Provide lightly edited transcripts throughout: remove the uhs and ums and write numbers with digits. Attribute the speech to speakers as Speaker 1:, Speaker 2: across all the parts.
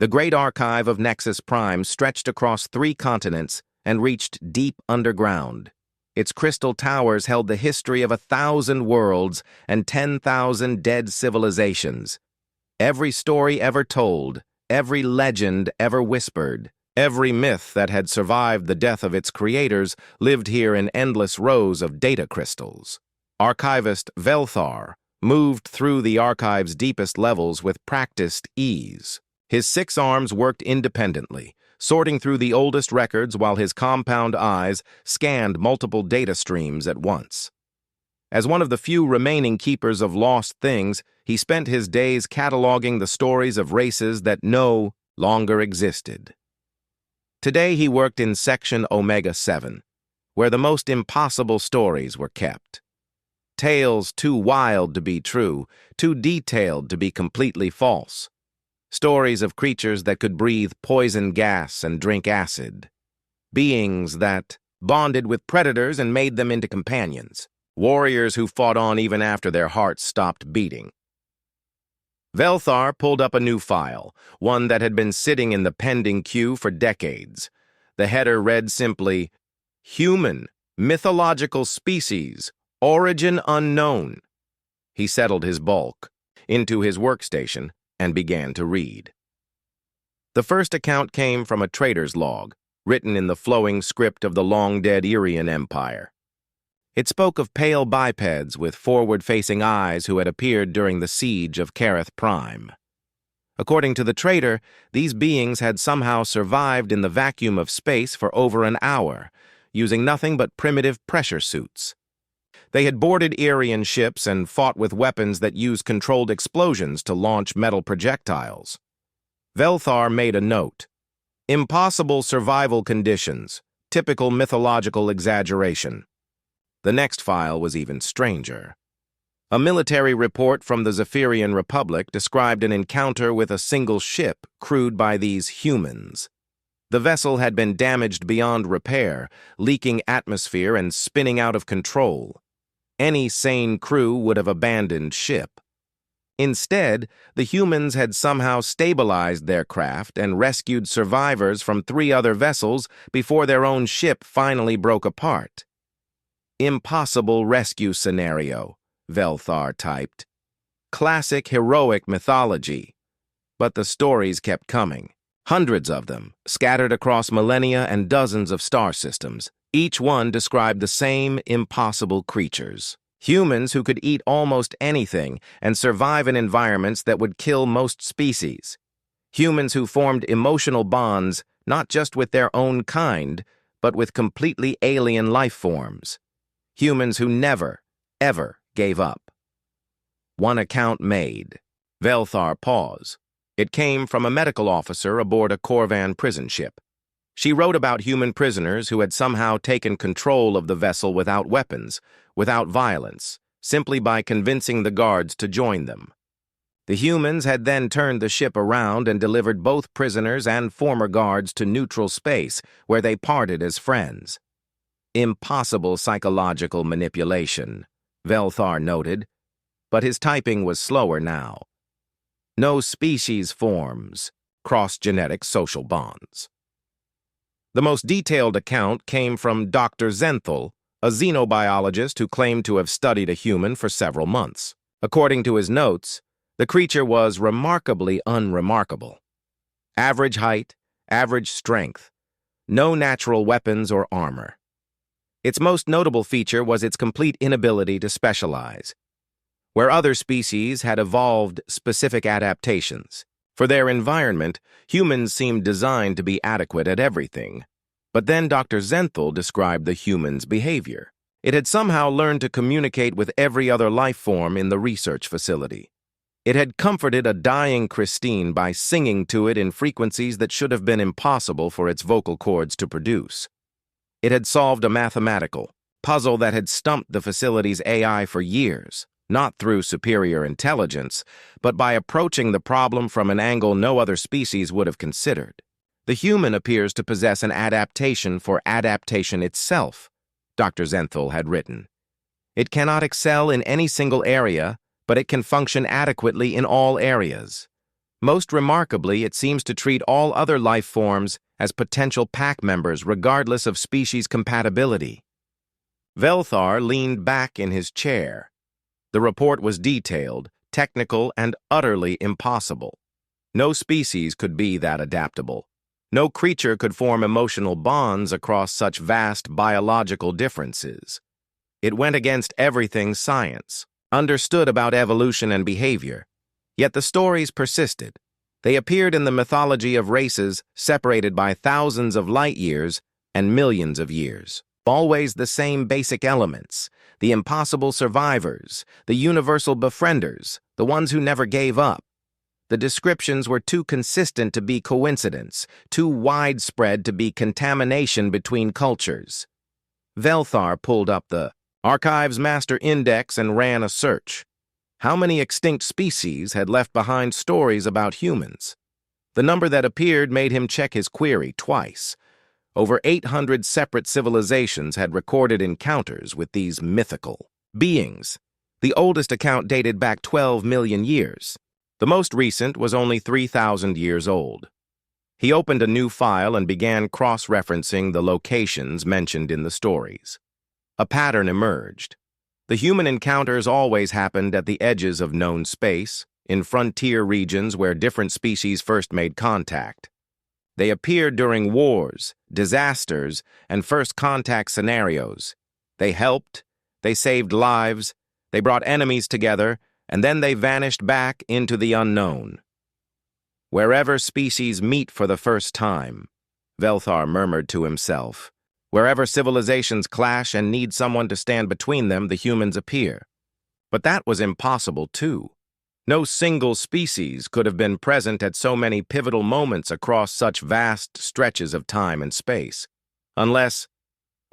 Speaker 1: The great archive of Nexus Prime stretched across 3 continents and reached deep underground. Its crystal towers held the history of 1,000 worlds and 10,000 dead civilizations. Every story ever told, every legend ever whispered, every myth that had survived the death of its creators lived here in endless rows of data crystals. Archivist Velthar moved through the archive's deepest levels with practiced ease. His 6 arms worked independently, sorting through the oldest records while his compound eyes scanned multiple data streams at once. As one of the few remaining keepers of lost things, he spent his days cataloging the stories of races that no longer existed. Today he worked in Section Omega 7, where the most impossible stories were kept. Tales too wild to be true, too detailed to be completely false. Stories of creatures that could breathe poison gas and drink acid. Beings that bonded with predators and made them into companions. Warriors who fought on even after their hearts stopped beating. Velthar pulled up a new file, one that had been sitting in the pending queue for decades. The header read simply, "Human, mythological species, origin unknown." He settled his bulk into his workstation and began to read. The first account came from a trader's log, written in the flowing script of the long-dead Irian Empire. It spoke of pale bipeds with forward-facing eyes who had appeared during the siege of Kareth Prime. According to the trader, these beings had somehow survived in the vacuum of space for over an hour, using nothing but primitive pressure suits. They had boarded Irian ships and fought with weapons that used controlled explosions to launch metal projectiles. Velthar made a note. Impossible survival conditions, typical mythological exaggeration. The next file was even stranger. A military report from the Zephyrian Republic described an encounter with a single ship crewed by these humans. The vessel had been damaged beyond repair, leaking atmosphere and spinning out of control. Any sane crew would have abandoned ship. Instead, the humans had somehow stabilized their craft and rescued survivors from 3 other vessels before their own ship finally broke apart. Impossible rescue scenario, Velthar typed. Classic heroic mythology. But the stories kept coming. Hundreds of them, scattered across millennia and dozens of star systems. Each one described the same impossible creatures. Humans who could eat almost anything and survive in environments that would kill most species. Humans who formed emotional bonds not just with their own kind, but with completely alien life forms. Humans who never, ever gave up. One account made. Velthar paused. It came from a medical officer aboard a Corvan prison ship. She wrote about human prisoners who had somehow taken control of the vessel without weapons, without violence, simply by convincing the guards to join them. The humans had then turned the ship around and delivered both prisoners and former guards to neutral space, where they parted as friends. Impossible psychological manipulation, Velthar noted, but his typing was slower now. No species forms, cross-genetic social bonds. The most detailed account came from Dr. Zenthal, a xenobiologist who claimed to have studied a human for several months. According to his notes, the creature was remarkably unremarkable. Average height, average strength, no natural weapons or armor. Its most notable feature was its complete inability to specialize. Where other species had evolved specific adaptations, for their environment, humans seemed designed to be adequate at everything. But then Dr. Zenthal described the human's behavior. It had somehow learned to communicate with every other life form in the research facility. It had comforted a dying Christine by singing to it in frequencies that should have been impossible for its vocal cords to produce. It had solved a mathematical puzzle that had stumped the facility's AI for years, not through superior intelligence, but by approaching the problem from an angle no other species would have considered. The human appears to possess an adaptation for adaptation itself, Dr. Zenthal had written. It cannot excel in any single area, but it can function adequately in all areas. Most remarkably, it seems to treat all other life forms as potential pack members regardless of species compatibility. Velthar leaned back in his chair. The report was detailed, technical, and utterly impossible. No species could be that adaptable. No creature could form emotional bonds across such vast biological differences. It went against everything science understood about evolution and behavior. Yet the stories persisted. They appeared in the mythology of races separated by thousands of light years and millions of years. Always the same basic elements: the impossible survivors, the universal befrienders, the ones who never gave up. The descriptions were too consistent to be coincidence, too widespread to be contamination between cultures. Velthar pulled up the Archives Master Index and ran a search. How many extinct species had left behind stories about humans? The number that appeared made him check his query twice. Over 800 separate civilizations had recorded encounters with these mythical beings. The oldest account dated back 12 million years. The most recent was only 3,000 years old. He opened a new file and began cross-referencing the locations mentioned in the stories. A pattern emerged. The human encounters always happened at the edges of known space, in frontier regions where different species first made contact. They appeared during wars, disasters, and first contact scenarios. They helped, they saved lives, they brought enemies together, and then they vanished back into the unknown. Wherever species meet for the first time, Velthar murmured to himself, wherever civilizations clash and need someone to stand between them, the humans appear. But that was impossible, too. No single species could have been present at so many pivotal moments across such vast stretches of time and space. Unless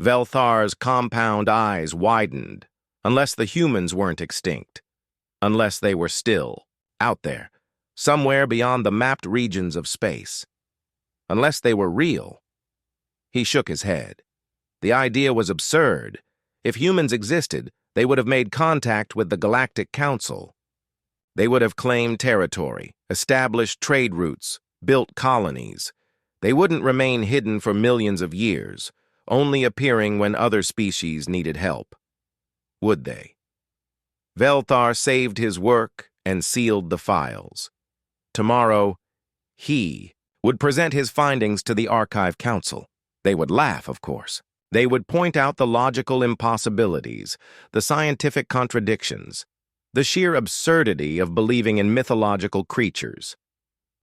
Speaker 1: Velthar's compound eyes widened, unless the humans weren't extinct, unless they were still out there, somewhere beyond the mapped regions of space. Unless they were real. He shook his head. The idea was absurd. If humans existed, they would have made contact with the Galactic Council. They would have claimed territory, established trade routes, built colonies. They wouldn't remain hidden for millions of years, only appearing when other species needed help. Would they? Velthar saved his work and sealed the files. Tomorrow, he would present his findings to the Archive Council. They would laugh, of course. They would point out the logical impossibilities, the scientific contradictions, the sheer absurdity of believing in mythological creatures.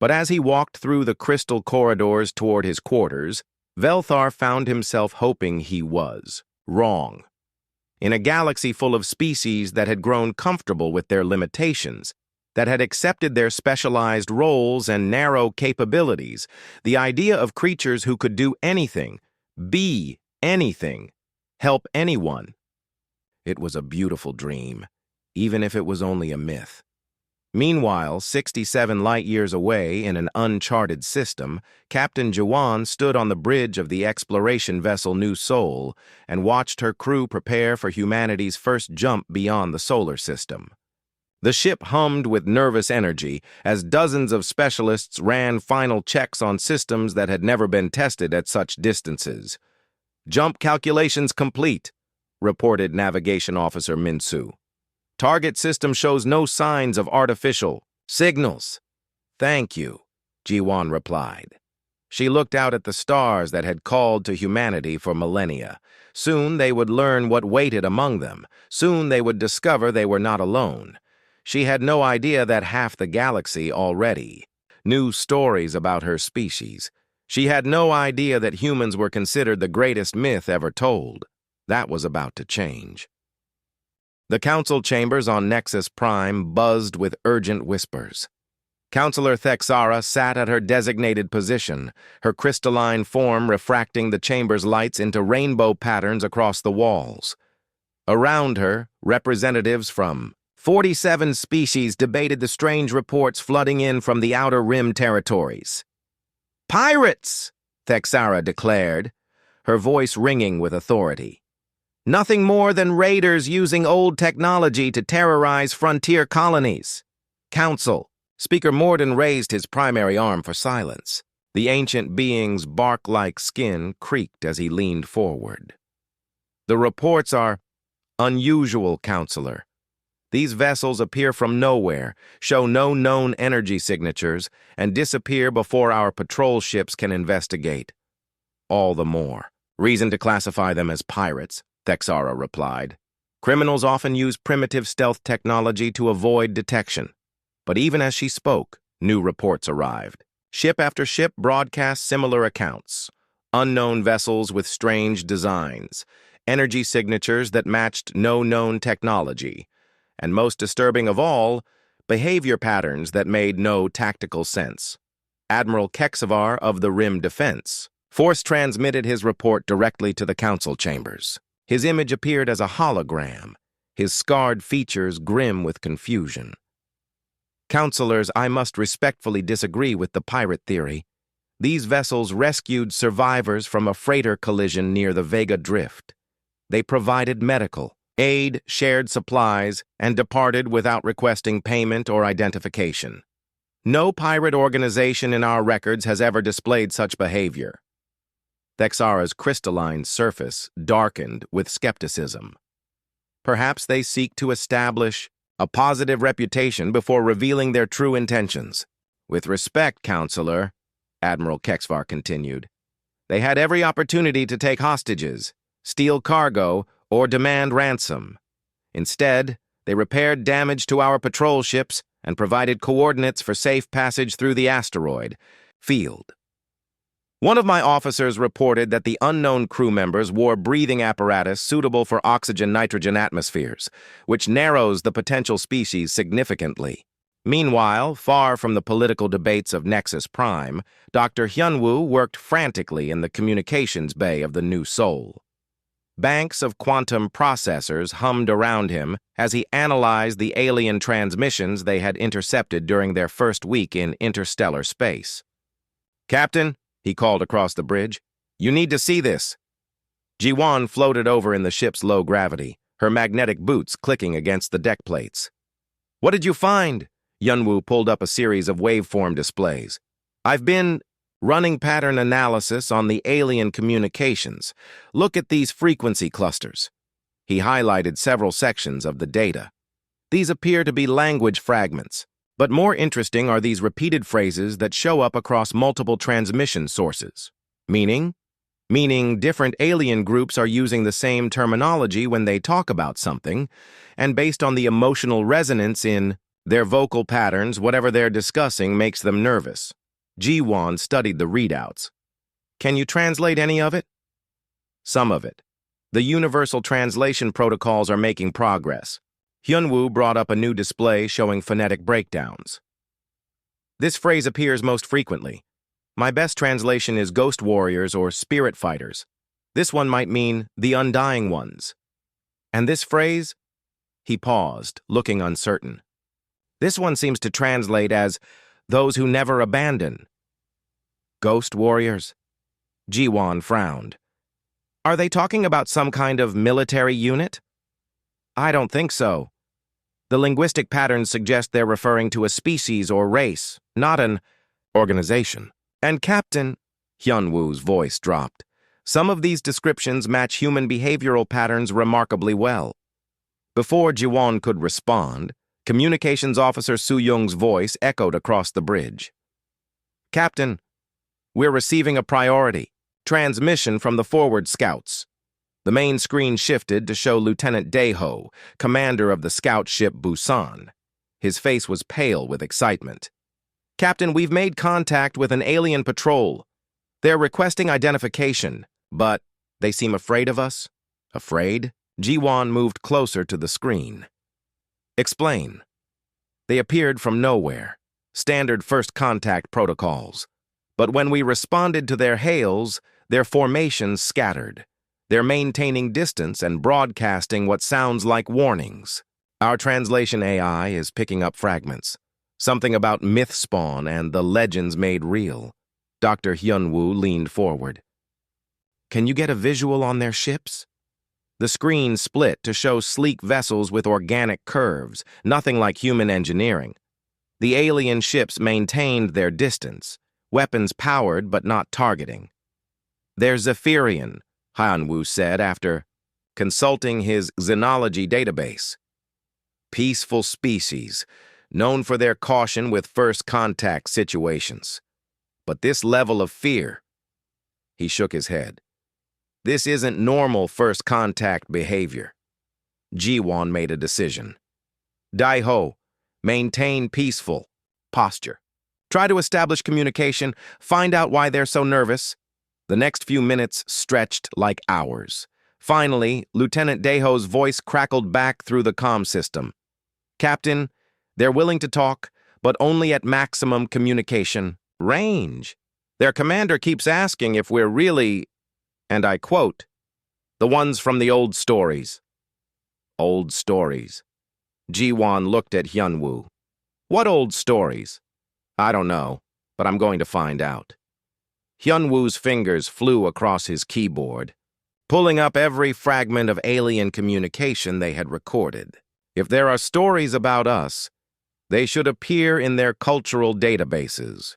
Speaker 1: But as he walked through the crystal corridors toward his quarters, Velthar found himself hoping he was wrong. In a galaxy full of species that had grown comfortable with their limitations, that had accepted their specialized roles and narrow capabilities, the idea of creatures who could do anything, be anything, help anyone. It was a beautiful dream, even if it was only a myth. Meanwhile, 67 light-years away in an uncharted system, Captain Jawan stood on the bridge of the exploration vessel New Sol and watched her crew prepare for humanity's first jump beyond the solar system. The ship hummed with nervous energy as dozens of specialists ran final checks on systems that had never been tested at such distances. "Jump calculations complete," reported Navigation Officer Minsu. "Target system shows no signs of artificial signals." "Thank you," Jiwan replied. She looked out at the stars that had called to humanity for millennia. Soon they would learn what waited among them. Soon they would discover they were not alone. She had no idea that half the galaxy already knew stories about her species. She had no idea that humans were considered the greatest myth ever told. That was about to change. The council chambers on Nexus Prime buzzed with urgent whispers. Counselor Thexara sat at her designated position, her crystalline form refracting the chamber's lights into rainbow patterns across the walls. Around her, representatives from 47 species debated the strange reports flooding in from the Outer Rim territories. "Pirates!" Thexara declared, her voice ringing with authority. "Nothing more than raiders using old technology to terrorize frontier colonies. Council, Speaker Morden raised his primary arm for silence. The ancient being's bark-like skin creaked as he leaned forward. The reports are unusual, Counselor. These vessels appear from nowhere, show no known energy signatures, and disappear before our patrol ships can investigate. All the more reason to classify them as pirates, Thexara replied. Criminals often use primitive stealth technology to avoid detection. But even as she spoke, new reports arrived. Ship after ship broadcast similar accounts. Unknown vessels with strange designs, energy signatures that matched no known technology, and most disturbing of all, behavior patterns that made no tactical sense. Admiral Kexavar of the Rim Defense Force transmitted his report directly to the council chambers. His image appeared as a hologram, his scarred features grim with confusion. Counselors, I must respectfully disagree with the pirate theory. These vessels rescued survivors from a freighter collision near the Vega Drift. They provided medical aid, shared supplies, and departed without requesting payment or identification. No pirate organization in our records has ever displayed such behavior. Thexara's crystalline surface darkened with skepticism. Perhaps they seek to establish a positive reputation before revealing their true intentions. With respect, Counselor, Admiral Kexvar continued, they had every opportunity to take hostages, steal cargo, or demand ransom. Instead, they repaired damage to our patrol ships and provided coordinates for safe passage through the asteroid field. One of my officers reported that the unknown crew members wore breathing apparatus suitable for oxygen-nitrogen atmospheres, which narrows the potential species significantly. Meanwhile, far from the political debates of Nexus Prime, Dr. Hyunwoo worked frantically in the communications bay of the New Sol. Banks of quantum processors hummed around him as he analyzed the alien transmissions they had intercepted during their first week in interstellar space. "Captain," he called across the bridge, "you need to see this." Ji-Won floated over in the ship's low gravity, her magnetic boots clicking against the deck plates. "What did you find?" Hyunwoo pulled up a series of waveform displays. "I've been running pattern analysis on the alien communications. Look at these frequency clusters." He highlighted several sections of the data. These appear to be language fragments, but more interesting are these repeated phrases that show up across multiple transmission sources. Meaning different alien groups are using the same terminology when they talk about something, and based on the emotional resonance in their vocal patterns, whatever they're discussing makes them nervous. Ji-Won studied the readouts. "Can you translate any of it?" "Some of it. The universal translation protocols are making progress." Hyunwoo brought up a new display showing phonetic breakdowns. "This phrase appears most frequently. My best translation is ghost warriors or spirit fighters. This one might mean the undying ones. And this phrase?" He paused, looking uncertain. "This one seems to translate as those who never abandon." "Ghost warriors?" Ji-Won frowned. "Are they talking about some kind of military unit?" "I don't think so. The linguistic patterns suggest they're referring to a species or race, not an organization. And Captain," Hyunwoo's voice dropped, "some of these descriptions match human behavioral patterns remarkably well." Before Ji-Won could respond, Communications Officer Su-Young's voice echoed across the bridge. "Captain, we're receiving a priority transmission from the forward scouts." The main screen shifted to show Lieutenant Daeho, commander of the scout ship Busan. His face was pale with excitement. "Captain, we've made contact with an alien patrol. They're requesting identification, but they seem afraid of us." "Afraid?" Ji-Won moved closer to the screen. "Explain." "They appeared from nowhere. Standard first contact protocols. But when we responded to their hails, their formations scattered. They're maintaining distance and broadcasting what sounds like warnings. Our translation AI is picking up fragments. Something about myth spawn and the legends made real." Dr. Hyunwoo leaned forward. "Can you get a visual on their ships?" The screen split to show sleek vessels with organic curves, nothing like human engineering. The alien ships maintained their distance, weapons powered but not targeting. "They're Zephyrian," Hyunwoo said after consulting his xenology database. "Peaceful species, known for their caution with first contact situations. But this level of fear," he shook his head, "this isn't normal first contact behavior." Ji-won made a decision. "Dai-ho, maintain peaceful posture. Try to establish communication, find out why they're so nervous." The next few minutes stretched like hours. Finally, Lieutenant Daeho's voice crackled back through the comm system. "Captain, they're willing to talk, but only at maximum communication range. Their commander keeps asking if we're really," and I quote, "the ones from the old stories." Old stories. Ji-won looked at Hyunwoo. "What old stories?" "I don't know, but I'm going to find out." Hyunwoo's fingers flew across his keyboard, pulling up every fragment of alien communication they had recorded. If there are stories about us, they should appear in their cultural databases.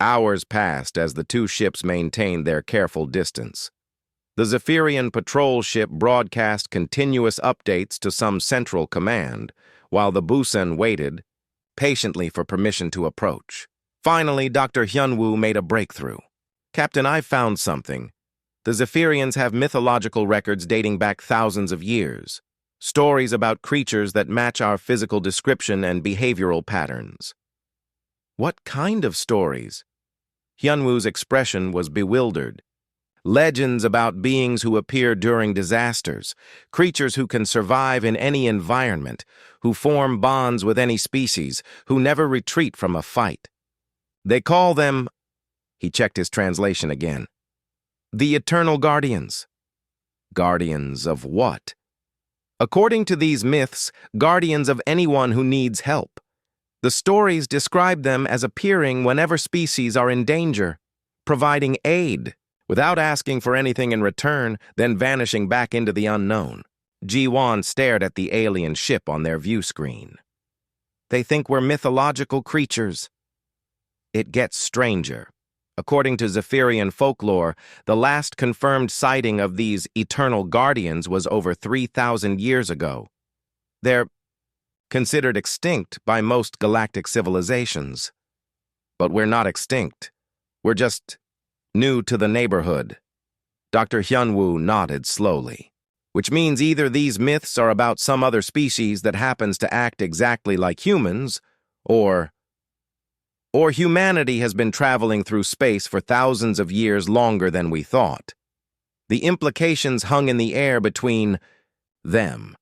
Speaker 1: Hours passed as the two ships maintained their careful distance. The Zephyrian patrol ship broadcast continuous updates to some central command, while the Busan waited patiently for permission to approach. Finally, Dr. Hyunwoo made a breakthrough. "Captain, I've found something. The Zephyrians have mythological records dating back thousands of years. Stories about creatures that match our physical description and behavioral patterns." "What kind of stories?" Hyunwoo's expression was bewildered. "Legends about beings who appear during disasters, creatures who can survive in any environment, who form bonds with any species, who never retreat from a fight. They call them," he checked his translation again, "the Eternal Guardians." "Guardians of what?" "According to these myths, guardians of anyone who needs help. The stories describe them as appearing whenever species are in danger, providing aid, without asking for anything in return, then vanishing back into the unknown." Ji-won stared at the alien ship on their view screen. "They think we're mythological creatures." It gets stranger. According to Zephyrian folklore, the last confirmed sighting of these eternal guardians was over 3,000 years ago. They're considered extinct by most galactic civilizations. But we're not extinct. We're just new to the neighborhood. Dr. Hyunwoo nodded slowly. "Which means either these myths are about some other species that happens to act exactly like humans, or humanity has been traveling through space for thousands of years longer than we thought." The implications hung in the air between them.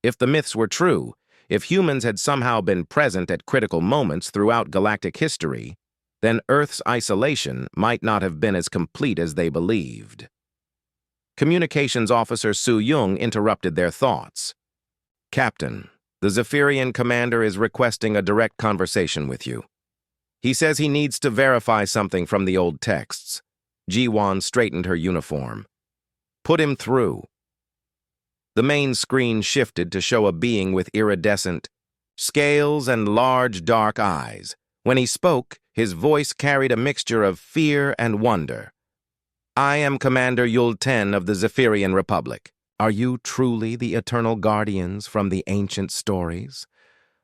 Speaker 1: If the myths were true, if humans had somehow been present at critical moments throughout galactic history, then Earth's isolation might not have been as complete as they believed. Communications Officer Su-young interrupted their thoughts. "Captain, the Zephyrian commander is requesting a direct conversation with you. He says he needs to verify something from the old texts." Ji-won straightened her uniform. "Put him through." The main screen shifted to show a being with iridescent scales and large dark eyes. When he spoke, his voice carried a mixture of fear and wonder. "I am Commander Yul-ten of the Zephyrian Republic. Are you truly the Eternal Guardians from the ancient stories?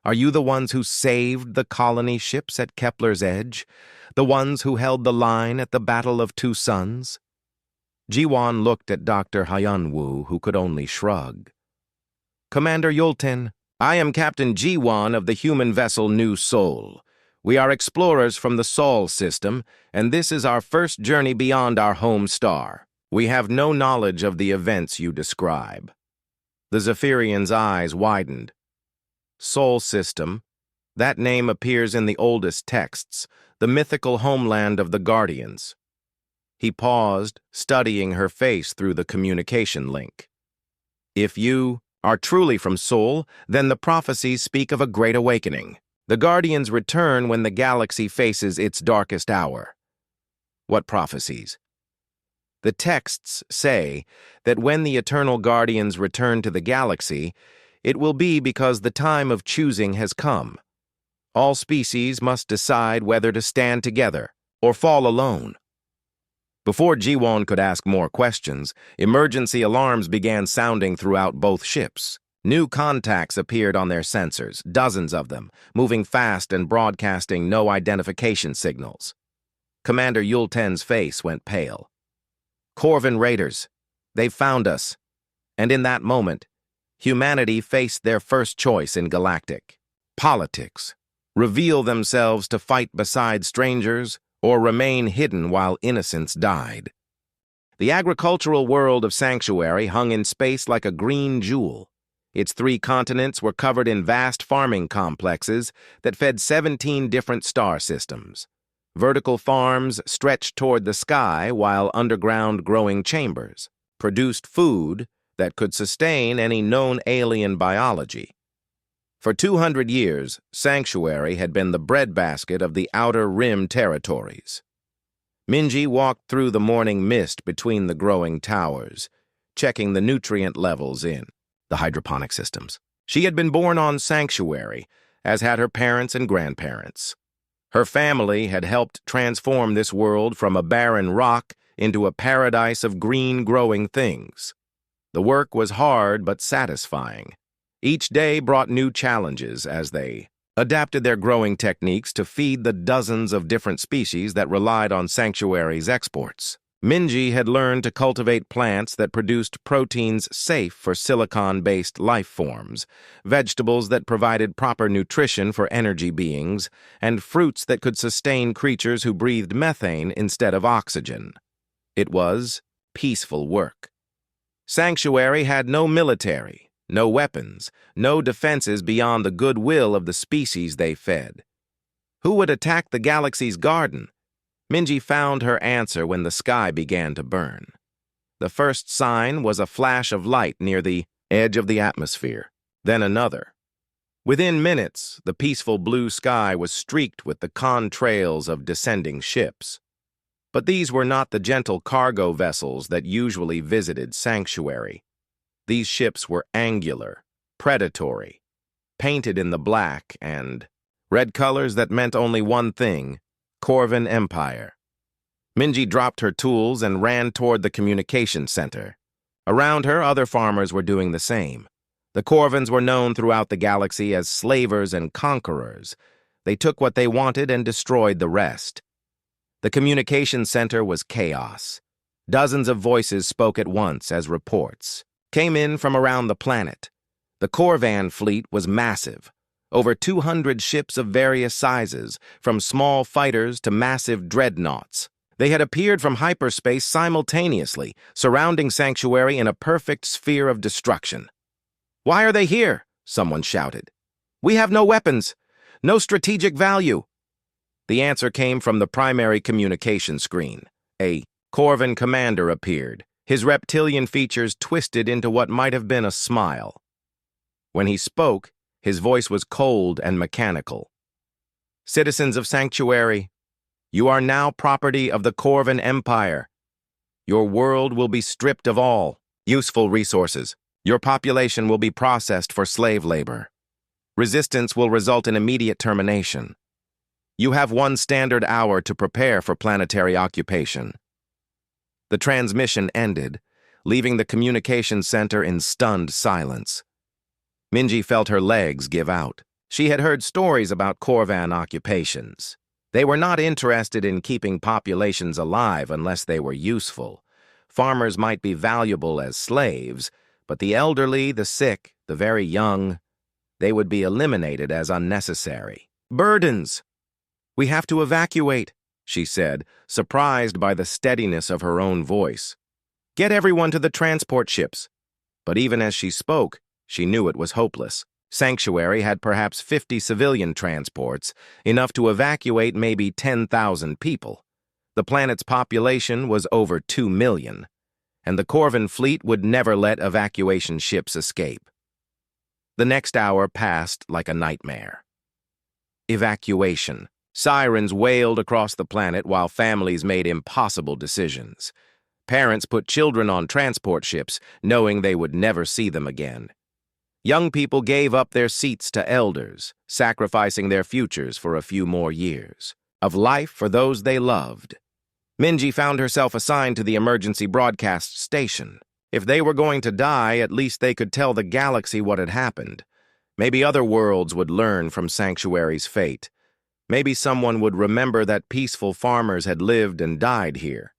Speaker 1: Are you the ones who saved the colony ships at Kepler's Edge? The ones who held the line at the Battle of Two Suns?" Ji-won looked at Dr. Hyunwoo, who could only shrug. "Commander Yulten, I am Captain Ji-won of the human vessel New Sol. We are explorers from the Sol system, and this is our first journey beyond our home star. We have no knowledge of the events you describe." The Zephyrian's eyes widened. "Sol system, that name appears in the oldest texts, the mythical homeland of the Guardians." He paused, studying her face through the communication link. "If you are truly from Sol, then the prophecies speak of a great awakening. The Guardians return when the galaxy faces its darkest hour." "What prophecies?" "The texts say that when the Eternal Guardians return to the galaxy, it will be because the time of choosing has come. All species must decide whether to stand together or fall alone. Before Jiwon could ask more questions, emergency alarms began sounding throughout both ships. New contacts appeared on their sensors, dozens of them, moving fast and broadcasting no identification signals. Commander Yulten's face went pale. Corvin raiders, they've found us. And in that moment, humanity faced their first choice in galactic politics: reveal themselves to fight beside strangers or remain hidden while innocents died. The agricultural world of Sanctuary hung in space like a green jewel. Its 3 continents were covered in vast farming complexes that fed 17 different star systems. Vertical farms stretched toward the sky while underground growing chambers produced food that could sustain any known alien biology. For 200 years, Sanctuary had been the breadbasket of the Outer Rim territories. Minji walked through the morning mist between the growing towers, checking the nutrient levels in the hydroponic systems. She had been born on Sanctuary, as had her parents and grandparents. Her family had helped transform this world from a barren rock into a paradise of green growing things. The work was hard but satisfying. Each day brought new challenges as they adapted their growing techniques to feed the dozens of different species that relied on Sanctuary's exports. Minji had learned to cultivate plants that produced proteins safe for silicon-based life forms, vegetables that provided proper nutrition for energy beings, and fruits that could sustain creatures who breathed methane instead of oxygen. It was peaceful work. Sanctuary had no military, no weapons, no defenses beyond the goodwill of the species they fed. Who would attack the galaxy's garden? Minji found her answer when the sky began to burn. The first sign was a flash of light near the edge of the atmosphere, then another. Within minutes, the peaceful blue sky was streaked with the contrails of descending ships. But these were not the gentle cargo vessels that usually visited Sanctuary. These ships were angular, predatory, painted in the black and red colors that meant only one thing: Corvin Empire. Minji dropped her tools and ran toward the communication center. Around her, other farmers were doing the same. The Corvins were known throughout the galaxy as slavers and conquerors. They took what they wanted and destroyed the rest. The communication center was chaos. Dozens of voices spoke at once as reports came in from around the planet. The Corvan fleet was massive. Over 200 ships of various sizes, from small fighters to massive dreadnoughts. They had appeared from hyperspace simultaneously, surrounding Sanctuary in a perfect sphere of destruction. "Why are they here?" someone shouted. "We have no weapons, no strategic value." The answer came from the primary communication screen. A Corvan commander appeared, his reptilian features twisted into what might have been a smile. When he spoke, his voice was cold and mechanical. "Citizens of Sanctuary, you are now property of the Corvan Empire. Your world will be stripped of all useful resources. Your population will be processed for slave labor. Resistance will result in immediate termination. You have 1 standard hour to prepare for planetary occupation." The transmission ended, leaving the communication center in stunned silence. Minji felt her legs give out. She had heard stories about Corvan occupations. They were not interested in keeping populations alive unless they were useful. Farmers might be valuable as slaves, but the elderly, the sick, the very young, they would be eliminated as unnecessary. "Burdens! We have to evacuate," she said, surprised by the steadiness of her own voice. "Get everyone to the transport ships." But even as she spoke, she knew it was hopeless. Sanctuary had perhaps 50 civilian transports, enough to evacuate maybe 10,000 people. The planet's population was over 2 million, and the Corvan fleet would never let evacuation ships escape. The next hour passed like a nightmare. Evacuation. Sirens wailed across the planet while families made impossible decisions. Parents put children on transport ships, knowing they would never see them again. Young people gave up their seats to elders, sacrificing their futures for a few more years of life for those they loved. Minji found herself assigned to the emergency broadcast station. If they were going to die, at least they could tell the galaxy what had happened. Maybe other worlds would learn from Sanctuary's fate. Maybe someone would remember that peaceful farmers had lived and died here.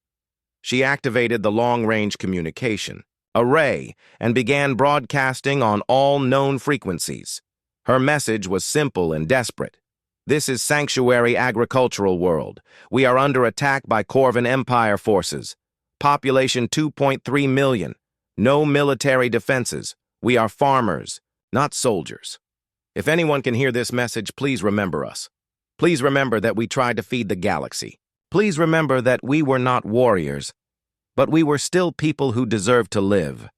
Speaker 1: She activated the long-range communication array and began broadcasting on all known frequencies. Her message was simple and desperate. This is Sanctuary Agricultural World. We are under attack by Corvan Empire forces. Population 2.3 million. No military defenses. We are farmers, not soldiers. If anyone can hear this message, please remember us. Please remember that we tried to feed the galaxy. Please remember that we were not warriors, but we were still people who deserved to live.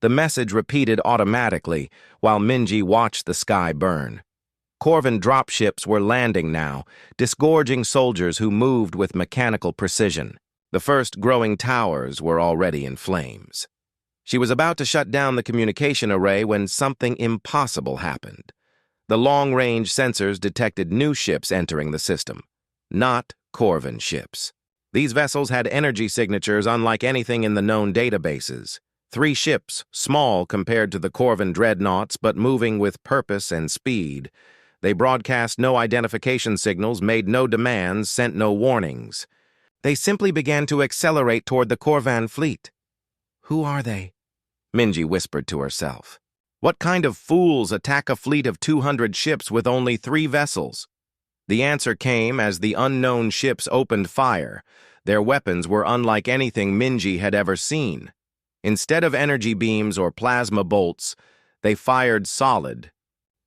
Speaker 1: The message repeated automatically while Minji watched the sky burn. Corvan dropships were landing now, disgorging soldiers who moved with mechanical precision. The first growing towers were already in flames. She was about to shut down the communication array when something impossible happened. The long-range sensors detected new ships entering the system, not Corvan ships. These vessels had energy signatures unlike anything in the known databases. 3 ships, small compared to the Corvan dreadnoughts, but moving with purpose and speed. They broadcast no identification signals, made no demands, sent no warnings. They simply began to accelerate toward the Corvan fleet. Who are they? Minji whispered to herself. What kind of fools attack a fleet of 200 ships with only 3 vessels? The answer came as the unknown ships opened fire. Their weapons were unlike anything Minji had ever seen. Instead of energy beams or plasma bolts, they fired solid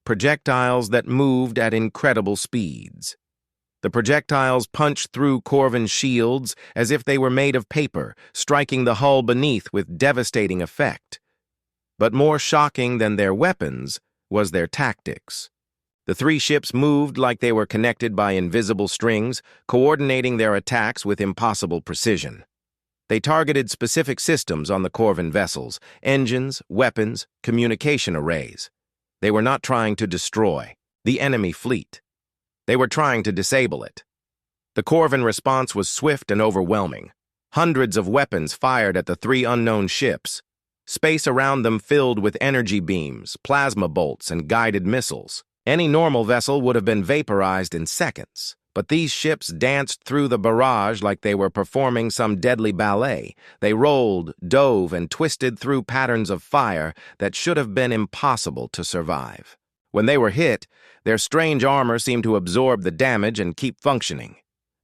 Speaker 1: projectiles that moved at incredible speeds. The projectiles punched through Corvan shields as if they were made of paper, striking the hull beneath with devastating effect. But more shocking than their weapons was their tactics. The 3 ships moved like they were connected by invisible strings, coordinating their attacks with impossible precision. They targeted specific systems on the Corvan vessels: engines, weapons, communication arrays. They were not trying to destroy the enemy fleet. They were trying to disable it. The Corvan response was swift and overwhelming. Hundreds of weapons fired at the 3 unknown ships. Space around them filled with energy beams, plasma bolts, and guided missiles. Any normal vessel would have been vaporized in seconds, but these ships danced through the barrage like they were performing some deadly ballet. They rolled, dove, and twisted through patterns of fire that should have been impossible to survive. When they were hit, their strange armor seemed to absorb the damage and keep functioning.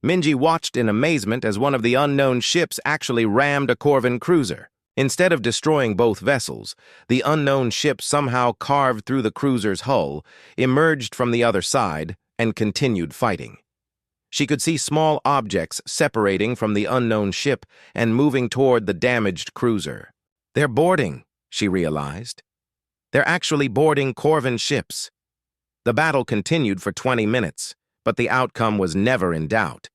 Speaker 1: Minji watched in amazement as one of the unknown ships actually rammed a Corvan cruiser. Instead of destroying both vessels, the unknown ship somehow carved through the cruiser's hull, emerged from the other side, and continued fighting. She could see small objects separating from the unknown ship and moving toward the damaged cruiser. They're boarding, she realized. They're actually boarding Corvan ships. The battle continued for 20 minutes, but the outcome was never in doubt.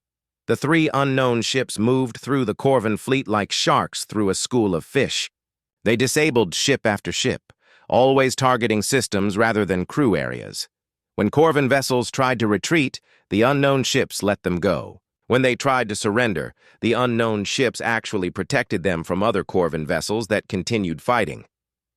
Speaker 1: The 3 unknown ships moved through the Corvan fleet like sharks through a school of fish. They disabled ship after ship, always targeting systems rather than crew areas. When Corvan vessels tried to retreat, the unknown ships let them go. When they tried to surrender, the unknown ships actually protected them from other Corvan vessels that continued fighting.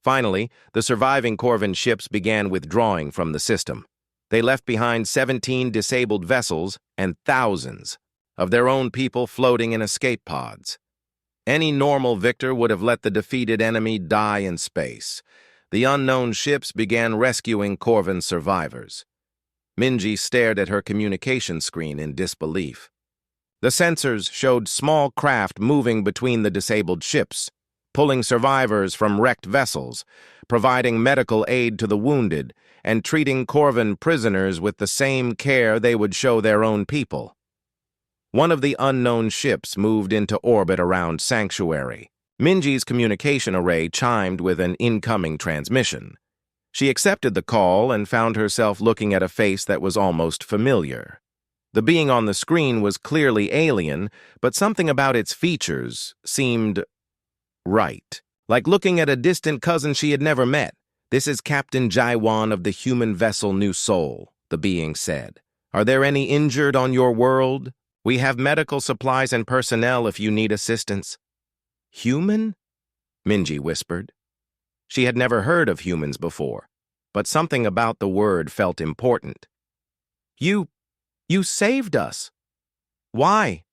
Speaker 1: Finally, the surviving Corvan ships began withdrawing from the system. They left behind 17 disabled vessels and thousands of their own people floating in escape pods. Any normal victor would have let the defeated enemy die in space. The unknown ships began rescuing Corvan survivors. Minji stared at her communication screen in disbelief. The sensors showed small craft moving between the disabled ships, pulling survivors from wrecked vessels, providing medical aid to the wounded, and treating Corvan prisoners with the same care they would show their own people. One of the unknown ships moved into orbit around Sanctuary. Minji's communication array chimed with an incoming transmission. She accepted the call and found herself looking at a face that was almost familiar. The being on the screen was clearly alien, but something about its features seemed right. Like looking at a distant cousin she had never met. "This is Captain Jaiwan of the human vessel New Soul," the being said. "Are there any injured on your world? We have medical supplies and personnel if you need assistance." "Human?" Minji whispered. She had never heard of humans before, but something about the word felt important. You saved us." "Why?"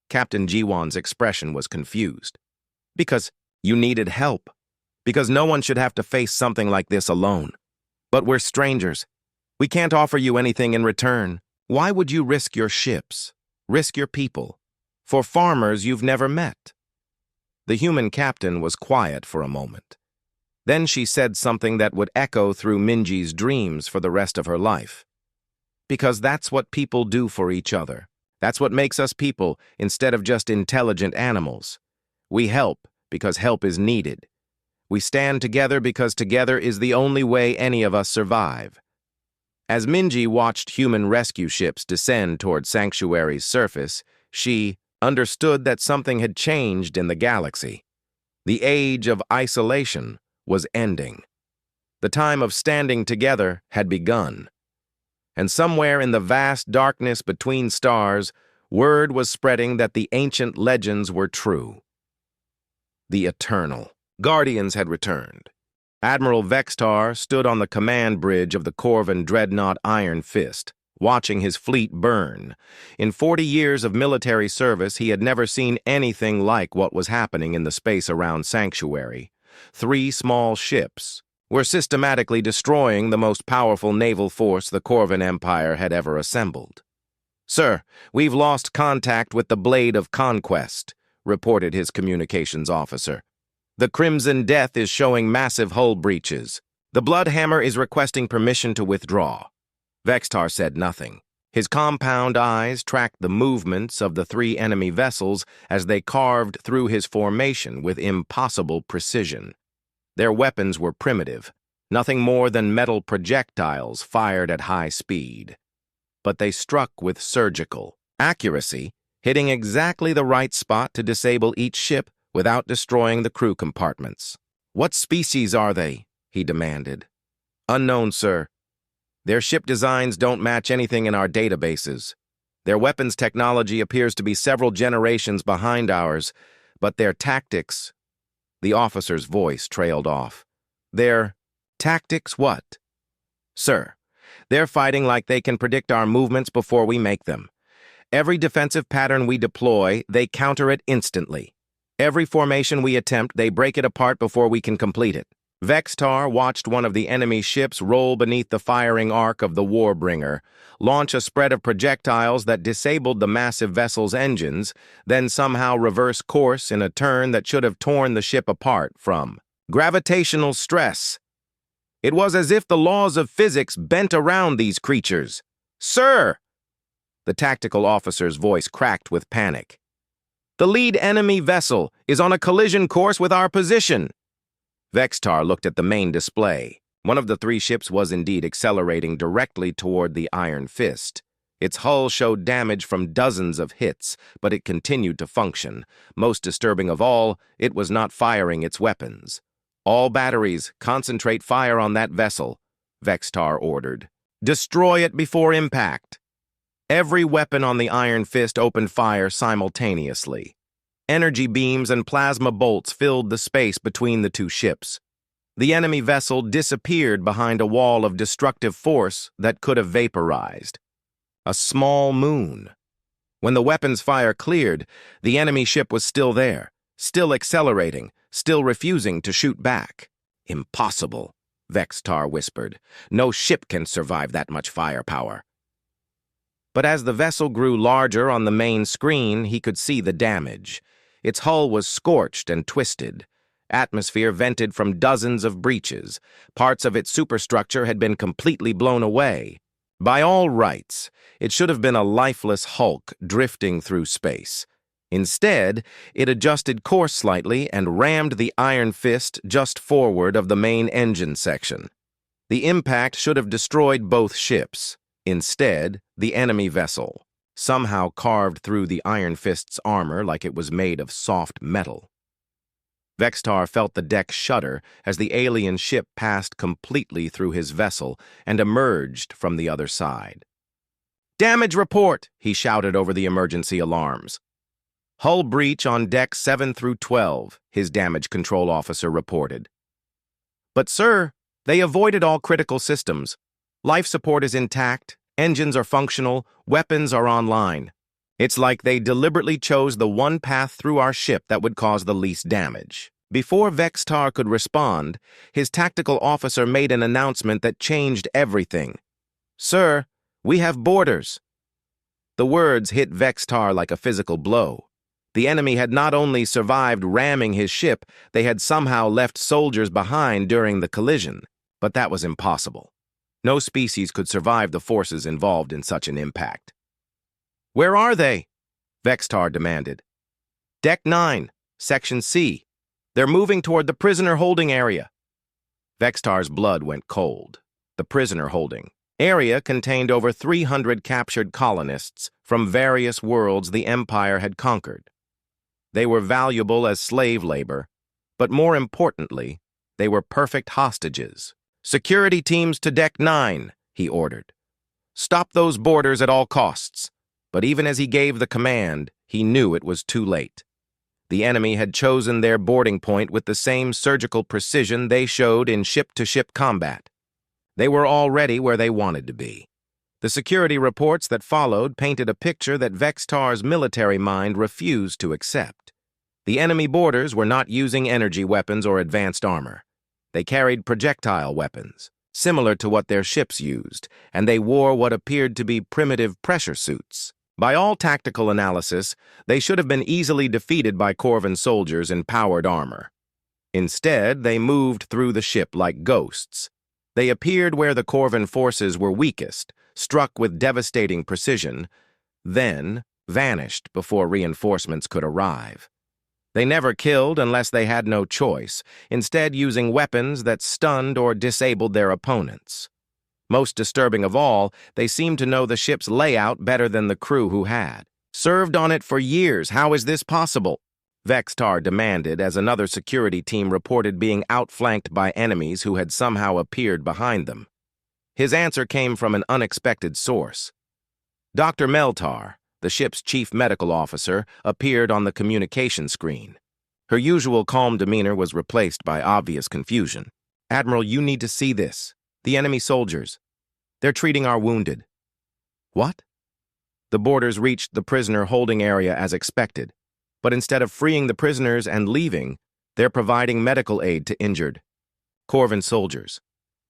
Speaker 1: Captain Jiwan's expression was confused. "Because you needed help. Because no one should have to face something like this alone. But we're strangers. We can't offer you anything in return. Why would you risk your ships, risk your people, for farmers you've never met?" The human captain was quiet for a moment. Then she said something that would echo through Minji's dreams for the rest of her life. "Because that's what people do for each other. That's what makes us people instead of just intelligent animals. We help because help is needed. We stand together because together is the only way any of us survive." As Minji watched human rescue ships descend toward Sanctuary's surface, she understood that something had changed in the galaxy. The age of isolation was ending. The time of standing together had begun. And somewhere in the vast darkness between stars, word was spreading that the ancient legends were true. The Eternal Guardians had returned. Admiral Vextar stood on the command bridge of the Corvan dreadnought Iron Fist, watching his fleet burn. In 40 years of military service, he had never seen anything like what was happening in the space around Sanctuary. 3 small ships were systematically destroying the most powerful naval force the Corvan Empire had ever assembled. "Sir, we've lost contact with the Blade of Conquest," reported his communications officer. "The Crimson Death is showing massive hull breaches. The Bloodhammer is requesting permission to withdraw." Vextar said nothing. His compound eyes tracked the movements of the 3 enemy vessels as they carved through his formation with impossible precision. Their weapons were primitive, nothing more than metal projectiles fired at high speed. But they struck with surgical accuracy, hitting exactly the right spot to disable each ship without destroying the crew compartments. "What species are they?" he demanded. "Unknown, sir. Their ship designs don't match anything in our databases. Their weapons technology appears to be several generations behind ours, but their tactics..." The officer's voice trailed off. "Their tactics what?" "Sir, they're fighting like they can predict our movements before we make them. Every defensive pattern we deploy, they counter it instantly. Every formation we attempt, they break it apart before we can complete it." Vextar watched one of the enemy ships roll beneath the firing arc of the Warbringer, launch a spread of projectiles that disabled the massive vessel's engines, then somehow reverse course in a turn that should have torn the ship apart from gravitational stress. It was as if the laws of physics bent around these creatures. "Sir!" The tactical officer's voice cracked with panic. "The lead enemy vessel is on a collision course with our position." Vextar looked at the main display. One of the 3 ships was indeed accelerating directly toward the Iron Fist. Its hull showed damage from dozens of hits, but it continued to function. Most disturbing of all, it was not firing its weapons. "All batteries, concentrate fire on that vessel," Vextar ordered. "Destroy it before impact." Every weapon on the Iron Fist opened fire simultaneously. Energy beams and plasma bolts filled the space between the 2 ships. The enemy vessel disappeared behind a wall of destructive force that could have vaporized. A small moon. When the weapons fire cleared, the enemy ship was still there, still accelerating, still refusing to shoot back. "Impossible," Vextar whispered. "No ship can survive that much firepower." But as the vessel grew larger on the main screen, he could see the damage. Its hull was scorched and twisted. Atmosphere vented from dozens of breaches. Parts of its superstructure had been completely blown away. By all rights, it should have been a lifeless hulk drifting through space. Instead, it adjusted course slightly and rammed the Iron Fist just forward of the main engine section. The impact should have destroyed both ships. Instead, the enemy vessel somehow carved through the Iron Fist's armor like it was made of soft metal. Vextar felt the deck shudder as the alien ship passed completely through his vessel and emerged from the other side. "Damage report!" he shouted over the emergency alarms. "Hull breach on deck 7 through 12, his damage control officer reported. "But sir, they avoided all critical systems. Life support is intact, engines are functional, weapons are online. It's like they deliberately chose the one path through our ship that would cause the least damage." Before Vextar could respond, his tactical officer made an announcement that changed everything. "Sir, we have boarders." The words hit Vextar like a physical blow. The enemy had not only survived ramming his ship, they had somehow left soldiers behind during the collision. But that was impossible. No species could survive the forces involved in such an impact. "Where are they?" Vextar demanded. "Deck 9, Section C. They're moving toward the prisoner holding area." Vextar's blood went cold. The prisoner holding area contained over 300 captured colonists from various worlds the Empire had conquered. They were valuable as slave labor, but more importantly, they were perfect hostages. "Security teams to Deck 9, he ordered. "Stop those boarders at all costs." But even as he gave the command, he knew it was too late. The enemy had chosen their boarding point with the same surgical precision they showed in ship-to-ship combat. They were already where they wanted to be. The security reports that followed painted a picture that Vextar's military mind refused to accept. The enemy boarders were not using energy weapons or advanced armor. They carried projectile weapons, similar to what their ships used, and they wore what appeared to be primitive pressure suits. By all tactical analysis, they should have been easily defeated by Corvan soldiers in powered armor. Instead, they moved through the ship like ghosts. They appeared where the Corvan forces were weakest, struck with devastating precision, then vanished before reinforcements could arrive. They never killed unless they had no choice, instead using weapons that stunned or disabled their opponents. Most disturbing of all, they seemed to know the ship's layout better than the crew who had. "Served on it for years, how is this possible?" Vextar demanded as another security team reported being outflanked by enemies who had somehow appeared behind them. His answer came from an unexpected source. Dr. Meltar, the ship's chief medical officer, appeared on the communication screen. Her usual calm demeanor was replaced by obvious confusion. "Admiral, you need to see this. The enemy soldiers. They're treating our wounded." "What?" The boarders reached the prisoner holding area as expected, but instead of freeing the prisoners and leaving, they're providing medical aid to injured Corvan soldiers.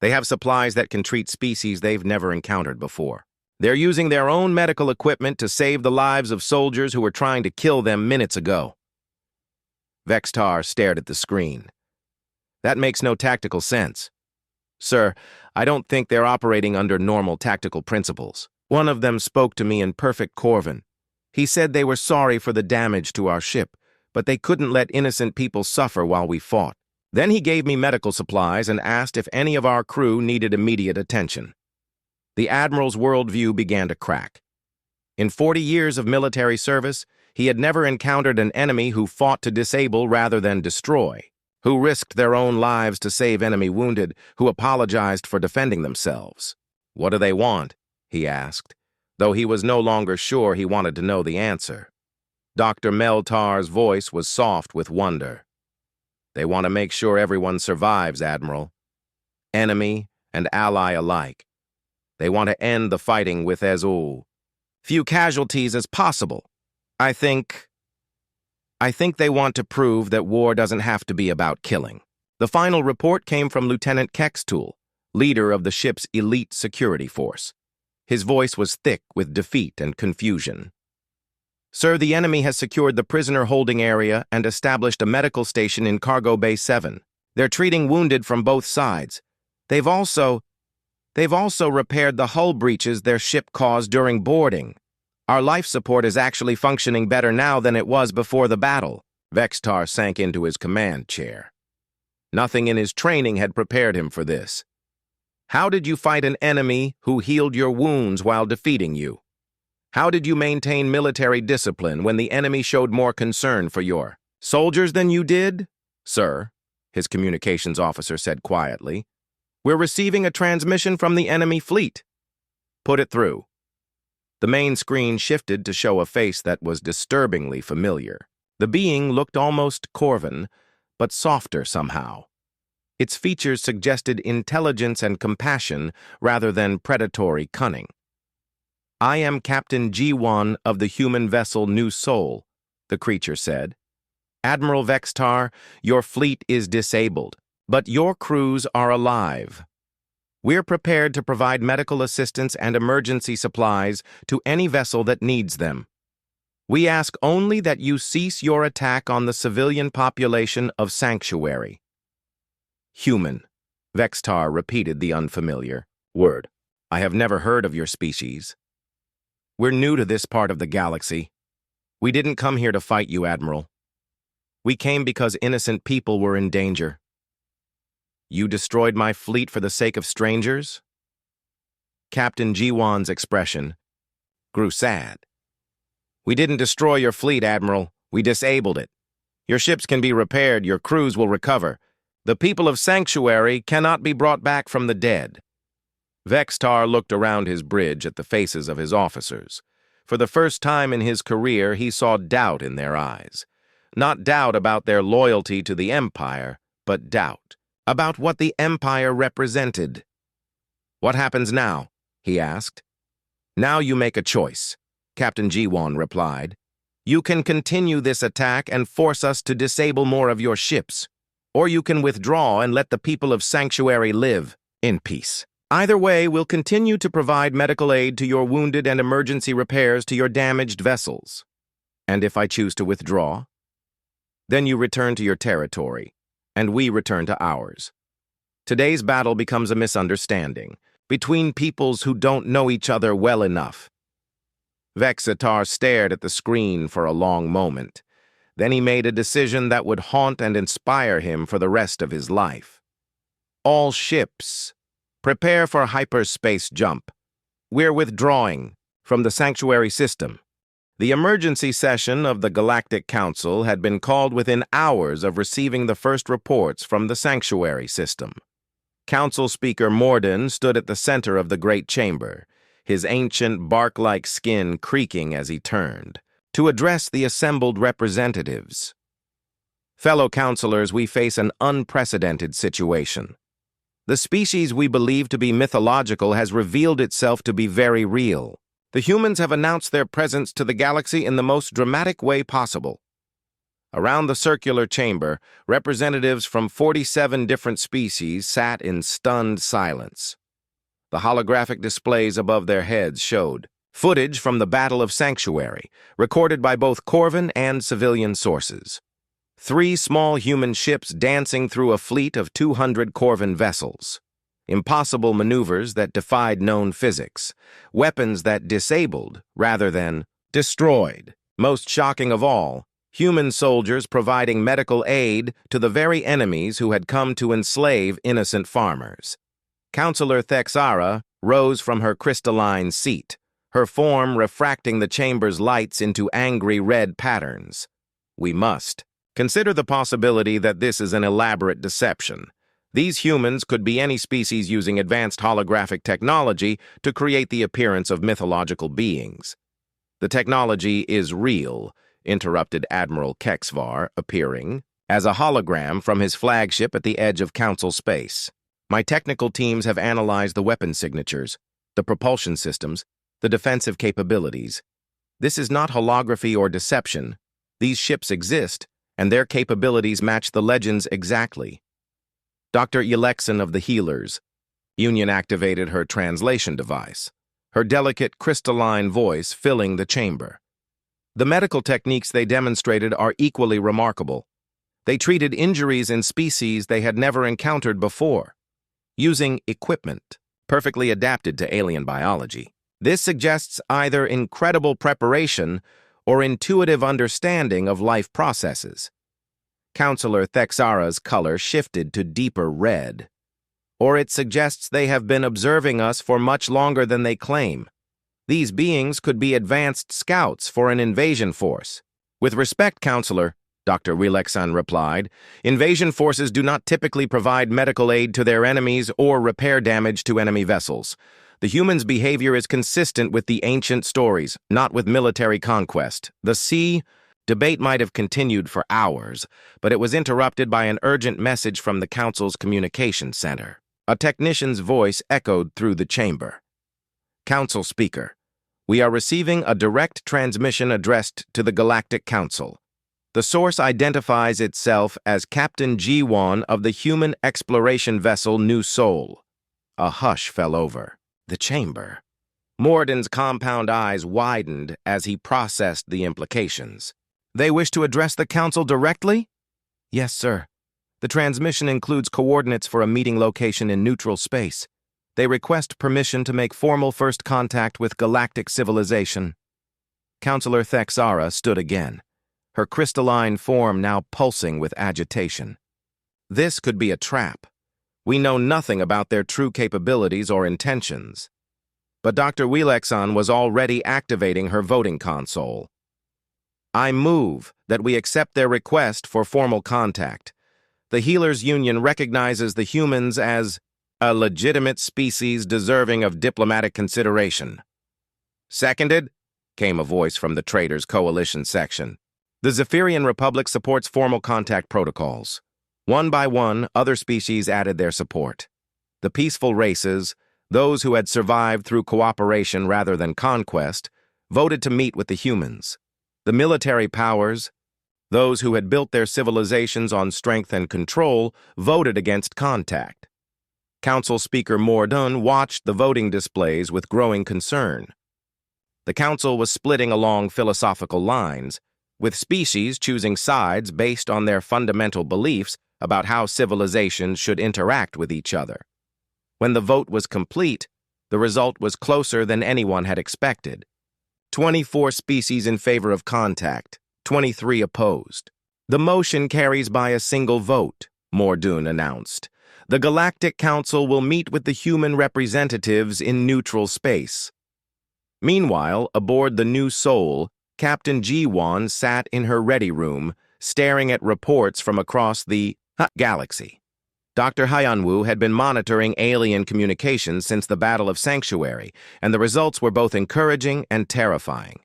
Speaker 1: They have supplies that can treat species they've never encountered before. They're using their own medical equipment to save the lives of soldiers who were trying to kill them minutes ago. Vextar stared at the screen. "That makes no tactical sense." "Sir, I don't think they're operating under normal tactical principles. One of them spoke to me in perfect Corvan. He said they were sorry for the damage to our ship, but they couldn't let innocent people suffer while we fought. Then he gave me medical supplies and asked if any of our crew needed immediate attention." The Admiral's worldview began to crack. In 40 years of military service, he had never encountered an enemy who fought to disable rather than destroy, who risked their own lives to save enemy wounded, who apologized for defending themselves. "What do they want?" he asked, though he was no longer sure he wanted to know the answer. Dr. Meltar's voice was soft with wonder. "They want to make sure everyone survives, Admiral. Enemy and ally alike. They want to end the fighting with as few casualties as possible. I think they want to prove that war doesn't have to be about killing." The final report came from Lieutenant Kextool, leader of the ship's elite security force. His voice was thick with defeat and confusion. "Sir, the enemy has secured the prisoner holding area and established a medical station in Cargo Bay 7. They're treating wounded from both sides. They've also repaired the hull breaches their ship caused during boarding. Our life support is actually functioning better now than it was before the battle." Vextar sank into his command chair. Nothing in his training had prepared him for this. How did you fight an enemy who healed your wounds while defeating you? How did you maintain military discipline when the enemy showed more concern for your soldiers than you did? "Sir," his communications officer said quietly, "we're receiving a transmission from the enemy fleet." "Put it through." The main screen shifted to show a face that was disturbingly familiar. The being looked almost Corvan, but softer somehow. Its features suggested intelligence and compassion rather than predatory cunning. "I am Captain G1 of the human vessel New Soul," the creature said. "Admiral Vextar, your fleet is disabled, but your crews are alive. We're prepared to provide medical assistance and emergency supplies to any vessel that needs them. We ask only that you cease your attack on the civilian population of Sanctuary." "Human," Vextar repeated the unfamiliar word. "I have never heard of your species. We're new to this part of the galaxy. We didn't come here to fight you, Admiral. We came because innocent people were in danger. You destroyed my fleet for the sake of strangers?" Captain Jiwan's expression grew sad. "We didn't destroy your fleet, Admiral. We disabled it. Your ships can be repaired, your crews will recover. The people of Sanctuary cannot be brought back from the dead." Vextar looked around his bridge at the faces of his officers. For the first time in his career, he saw doubt in their eyes. Not doubt about their loyalty to the Empire, but doubt about what the Empire represented. "What happens now?" he asked. "Now you make a choice," Captain Jiwan replied. "You can continue this attack and force us to disable more of your ships, or you can withdraw and let the people of Sanctuary live in peace. Either way, we'll continue to provide medical aid to your wounded and emergency repairs to your damaged vessels. And if I choose to withdraw? Then you return to your territory, and we return to ours. Today's battle becomes a misunderstanding between peoples who don't know each other well enough." Vexatar stared at the screen for a long moment. Then he made a decision that would haunt and inspire him for the rest of his life. "All ships, prepare for hyperspace jump. We're withdrawing from the Sanctuary system." The emergency session of the Galactic Council had been called within hours of receiving the first reports from the Sanctuary system. Council Speaker Morden stood at the center of the Great Chamber, his ancient bark-like skin creaking as he turned to address the assembled representatives. "Fellow councilors, we face an unprecedented situation. The species we believe to be mythological has revealed itself to be very real. The humans have announced their presence to the galaxy in the most dramatic way possible." Around the circular chamber, representatives from 47 different species sat in stunned silence. The holographic displays above their heads showed footage from the Battle of Sanctuary, recorded by both Corvan and civilian sources. 3 small human ships dancing through a fleet of 200 Corvan vessels. Impossible maneuvers that defied known physics. Weapons that disabled rather than destroyed. Most shocking of all, human soldiers providing medical aid to the very enemies who had come to enslave innocent farmers. Councillor Thexara rose from her crystalline seat, her form refracting the chamber's lights into angry red patterns. "We must consider the possibility that this is an elaborate deception. These humans could be any species using advanced holographic technology to create the appearance of mythological beings." "The technology is real," interrupted Admiral Kexvar, appearing as a hologram from his flagship at the edge of Council space. "My technical teams have analyzed the weapon signatures, the propulsion systems, the defensive capabilities. This is not holography or deception. These ships exist, and their capabilities match the legends exactly." Dr. Yelexin of the Healers, Union activated her translation device, her delicate crystalline voice filling the chamber. "The medical techniques they demonstrated are equally remarkable. They treated injuries in species they had never encountered before, using equipment perfectly adapted to alien biology. This suggests either incredible preparation or intuitive understanding of life processes." Councillor Thexara's color shifted to deeper red. "Or it suggests they have been observing us for much longer than they claim. These beings could be advanced scouts for an invasion force." "With respect, Councillor, Dr. Wileksan replied. Invasion forces do not typically provide medical aid to their enemies or repair damage to enemy vessels. The humans' behavior is consistent with the ancient stories, not with military conquest. The sea debate might have continued for hours, but it was interrupted by an urgent message from the Council's communication center. A technician's voice echoed through the chamber. Council speaker, we are receiving a direct transmission addressed to the Galactic Council. The source identifies itself as Captain G1 of the human exploration vessel New Soul. A hush fell over the chamber. Morden's compound eyes widened as he processed the implications. They wish to address the Council directly? Yes, sir. The transmission includes coordinates for a meeting location in neutral space. They request permission to make formal first contact with galactic civilization. Counselor Thexara stood again, her crystalline form now pulsing with agitation. This could be a trap. We know nothing about their true capabilities or intentions. But Dr. Wileksan was already activating her voting console. I move that we accept their request for formal contact. The Healers Union recognizes the humans as a legitimate species deserving of diplomatic consideration. Seconded, came a voice from the Traders Coalition section. The Zephyrian Republic supports formal contact protocols. One by one, other species added their support. The peaceful races, those who had survived through cooperation rather than conquest, voted to meet with the humans. The military powers, those who had built their civilizations on strength and control, voted against contact. Council Speaker Morden watched the voting displays with growing concern. The Council was splitting along philosophical lines, with species choosing sides based on their fundamental beliefs about how civilizations should interact with each other. When the vote was complete, the result was closer than anyone had expected. 24 species in favor of contact, 23 opposed. The motion carries by a single vote, Mordoon announced. The Galactic Council will meet with the human representatives in neutral space. Meanwhile, aboard the New Soul, Captain G1 sat in her ready room, staring at reports from across the galaxy. Dr. Hyanwu had been monitoring alien communications since the Battle of Sanctuary, and the results were both encouraging and terrifying.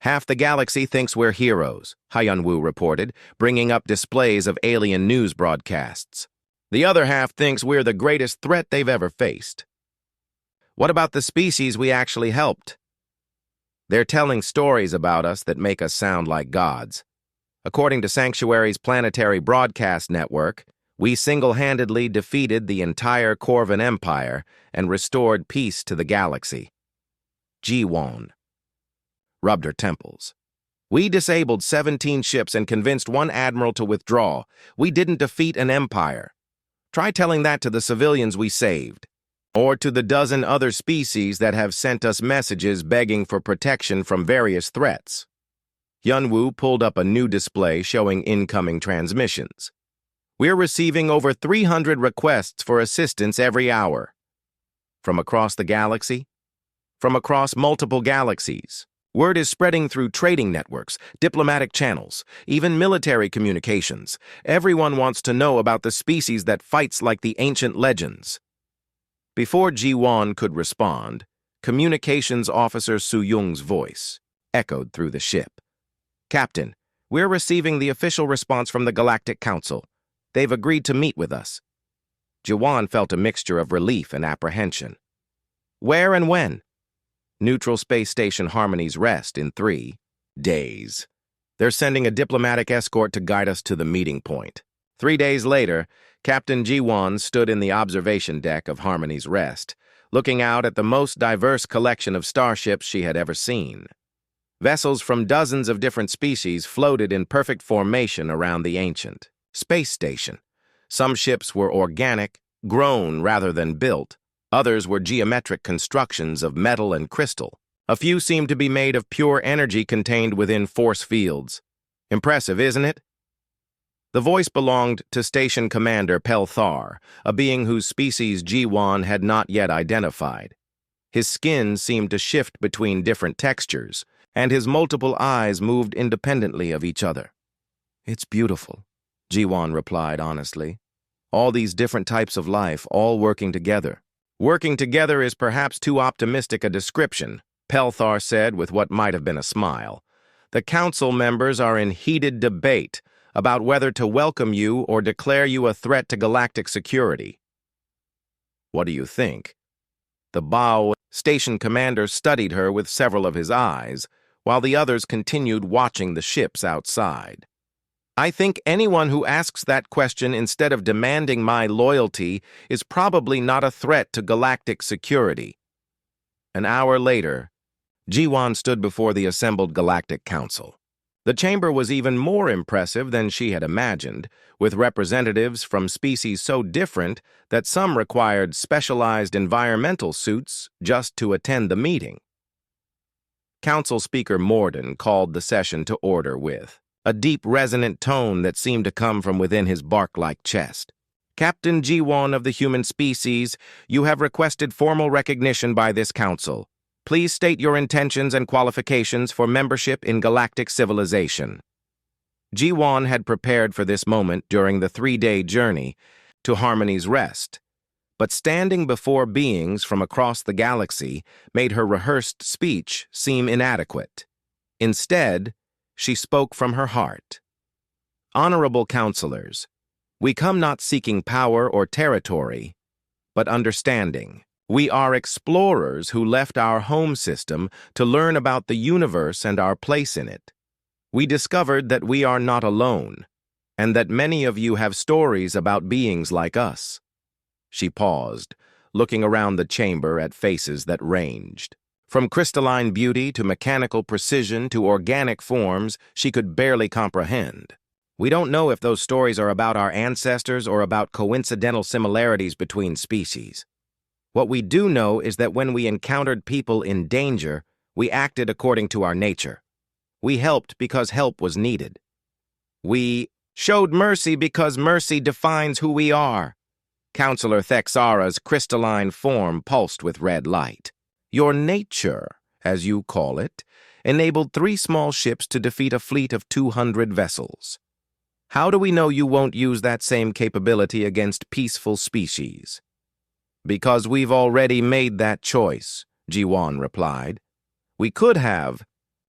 Speaker 1: Half the galaxy thinks we're heroes, Hyanwu reported, bringing up displays of alien news broadcasts. The other half thinks we're the greatest threat they've ever faced. What about the species we actually helped? They're telling stories about us that make us sound like gods. According to Sanctuary's planetary broadcast network, we single-handedly defeated the entire Corvan Empire and restored peace to the galaxy. Ji-won rubbed her temples. We disabled 17 ships and convinced one admiral to withdraw. We didn't defeat an empire. Try telling that to the civilians we saved, or to the dozen other species that have sent us messages begging for protection from various threats. Yunwu pulled up a new display showing incoming transmissions. We're receiving over 300 requests for assistance every hour. From across the galaxy? From across multiple galaxies. Word is spreading through trading networks, diplomatic channels, even military communications. Everyone wants to know about the species that fights like the ancient legends. Before Ji-won could respond, Communications Officer Su-young's voice echoed through the ship. Captain, we're receiving the official response from the Galactic Council. They've agreed to meet with us. Ji-won felt a mixture of relief and apprehension. Where and when? Neutral Space Station Harmony's Rest in 3 days. They're sending a diplomatic escort to guide us to the meeting point. 3 days later, Captain Ji-won stood in the observation deck of Harmony's Rest, looking out at the most diverse collection of starships she had ever seen. Vessels from dozens of different species floated in perfect formation around the ancient space station. Some ships were organic, grown rather than built. Others were geometric constructions of metal and crystal. A few seemed to be made of pure energy contained within force fields. Impressive, isn't it? The voice belonged to Station Commander Pelthar, a being whose species Ji-won had not yet identified. His skin seemed to shift between different textures, and his multiple eyes moved independently of each other. It's beautiful, Jiwan replied honestly. All these different types of life, all working together. Working together is perhaps too optimistic a description, Pelthar said with what might have been a smile. The council members are in heated debate about whether to welcome you or declare you a threat to galactic security. What do you think? The Bao station commander studied her with several of his eyes, while the others continued watching the ships outside. I think anyone who asks that question instead of demanding my loyalty is probably not a threat to galactic security. An hour later, Jiwan stood before the assembled Galactic Council. The chamber was even more impressive than she had imagined, with representatives from species so different that some required specialized environmental suits just to attend the meeting. Council Speaker Morden called the session to order with a deep, resonant tone that seemed to come from within his bark-like chest. Captain Jiwan of the human species, you have requested formal recognition by this council. Please state your intentions and qualifications for membership in galactic civilization. Jiwan had prepared for this moment during the 3-day journey to Harmony's Rest, but standing before beings from across the galaxy made her rehearsed speech seem inadequate. Instead, she spoke from her heart. Honorable counselors, we come not seeking power or territory, but understanding. We are explorers who left our home system to learn about the universe and our place in it. We discovered that we are not alone, and that many of you have stories about beings like us. She paused, looking around the chamber at faces that ranged. From crystalline beauty to mechanical precision to organic forms she could barely comprehend. We don't know if those stories are about our ancestors or about coincidental similarities between species. What we do know is that when we encountered people in danger, we acted according to our nature. We helped because help was needed. We showed mercy because mercy defines who we are. Counselor Thexara's crystalline form pulsed with red light. Your nature, as you call it, enabled 3 small ships to defeat a fleet of 200 vessels. How do we know you won't use that same capability against peaceful species? Because we've already made that choice, Jiwan replied. We could have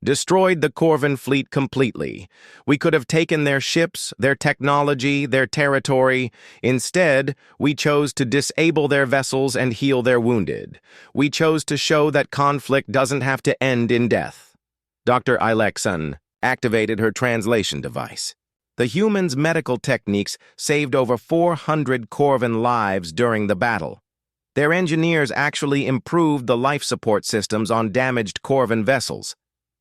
Speaker 1: destroyed the Corvan fleet completely. We could have taken their ships, their technology, their territory. Instead, we chose to disable their vessels and heal their wounded. We chose to show that conflict doesn't have to end in death. Dr. Ilexan activated her translation device. The humans' medical techniques saved over 400 Corvan lives during the battle. Their engineers actually improved the life support systems on damaged Corvan vessels.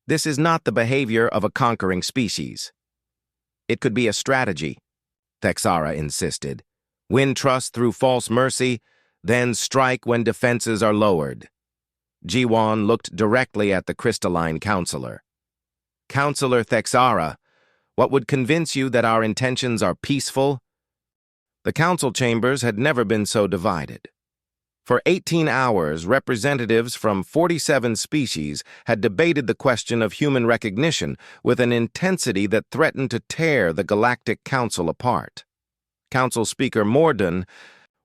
Speaker 1: This is not the behavior of a conquering species. It could be a strategy, Thexara insisted. Win trust through false mercy, then strike when defenses are lowered. Jiwan looked directly at the crystalline counselor. Counselor Thexara, what would convince you that our intentions are peaceful? The council chambers had never been so divided. For 18 hours, representatives from 47 species had debated the question of human recognition with an intensity that threatened to tear the Galactic Council apart. Council Speaker Morden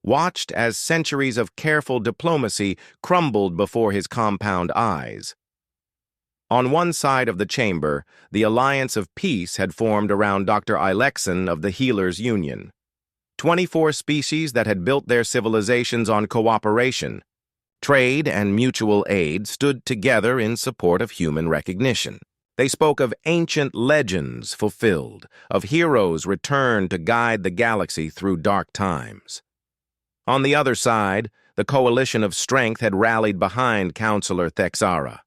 Speaker 1: watched as centuries of careful diplomacy crumbled before his compound eyes. On one side of the chamber, the Alliance of Peace had formed around Dr. Ilexan of the Healers Union. 24 species that had built their civilizations on cooperation. Trade and mutual aid stood together in support of human recognition. They spoke of ancient legends fulfilled, of heroes returned to guide the galaxy through dark times. On the other side, the Coalition of Strength had rallied behind Counselor Thexara.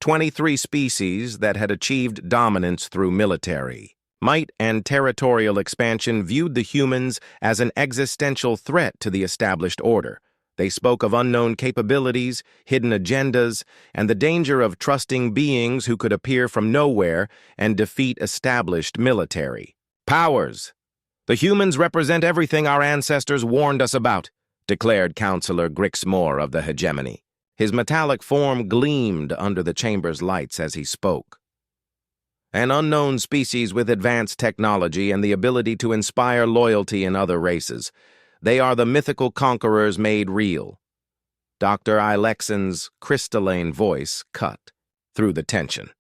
Speaker 1: 23 species that had achieved dominance through military might and territorial expansion viewed the humans as an existential threat to the established order. They spoke of unknown capabilities, hidden agendas, and the danger of trusting beings who could appear from nowhere and defeat established military powers. The humans represent everything our ancestors warned us about, declared Counselor Grixmore of the Hegemony. His metallic form gleamed under the chamber's lights as he spoke. An unknown species with advanced technology and the ability to inspire loyalty in other races. They are the mythical conquerors made real. Dr. Ilexen's crystalline voice cut through the tension.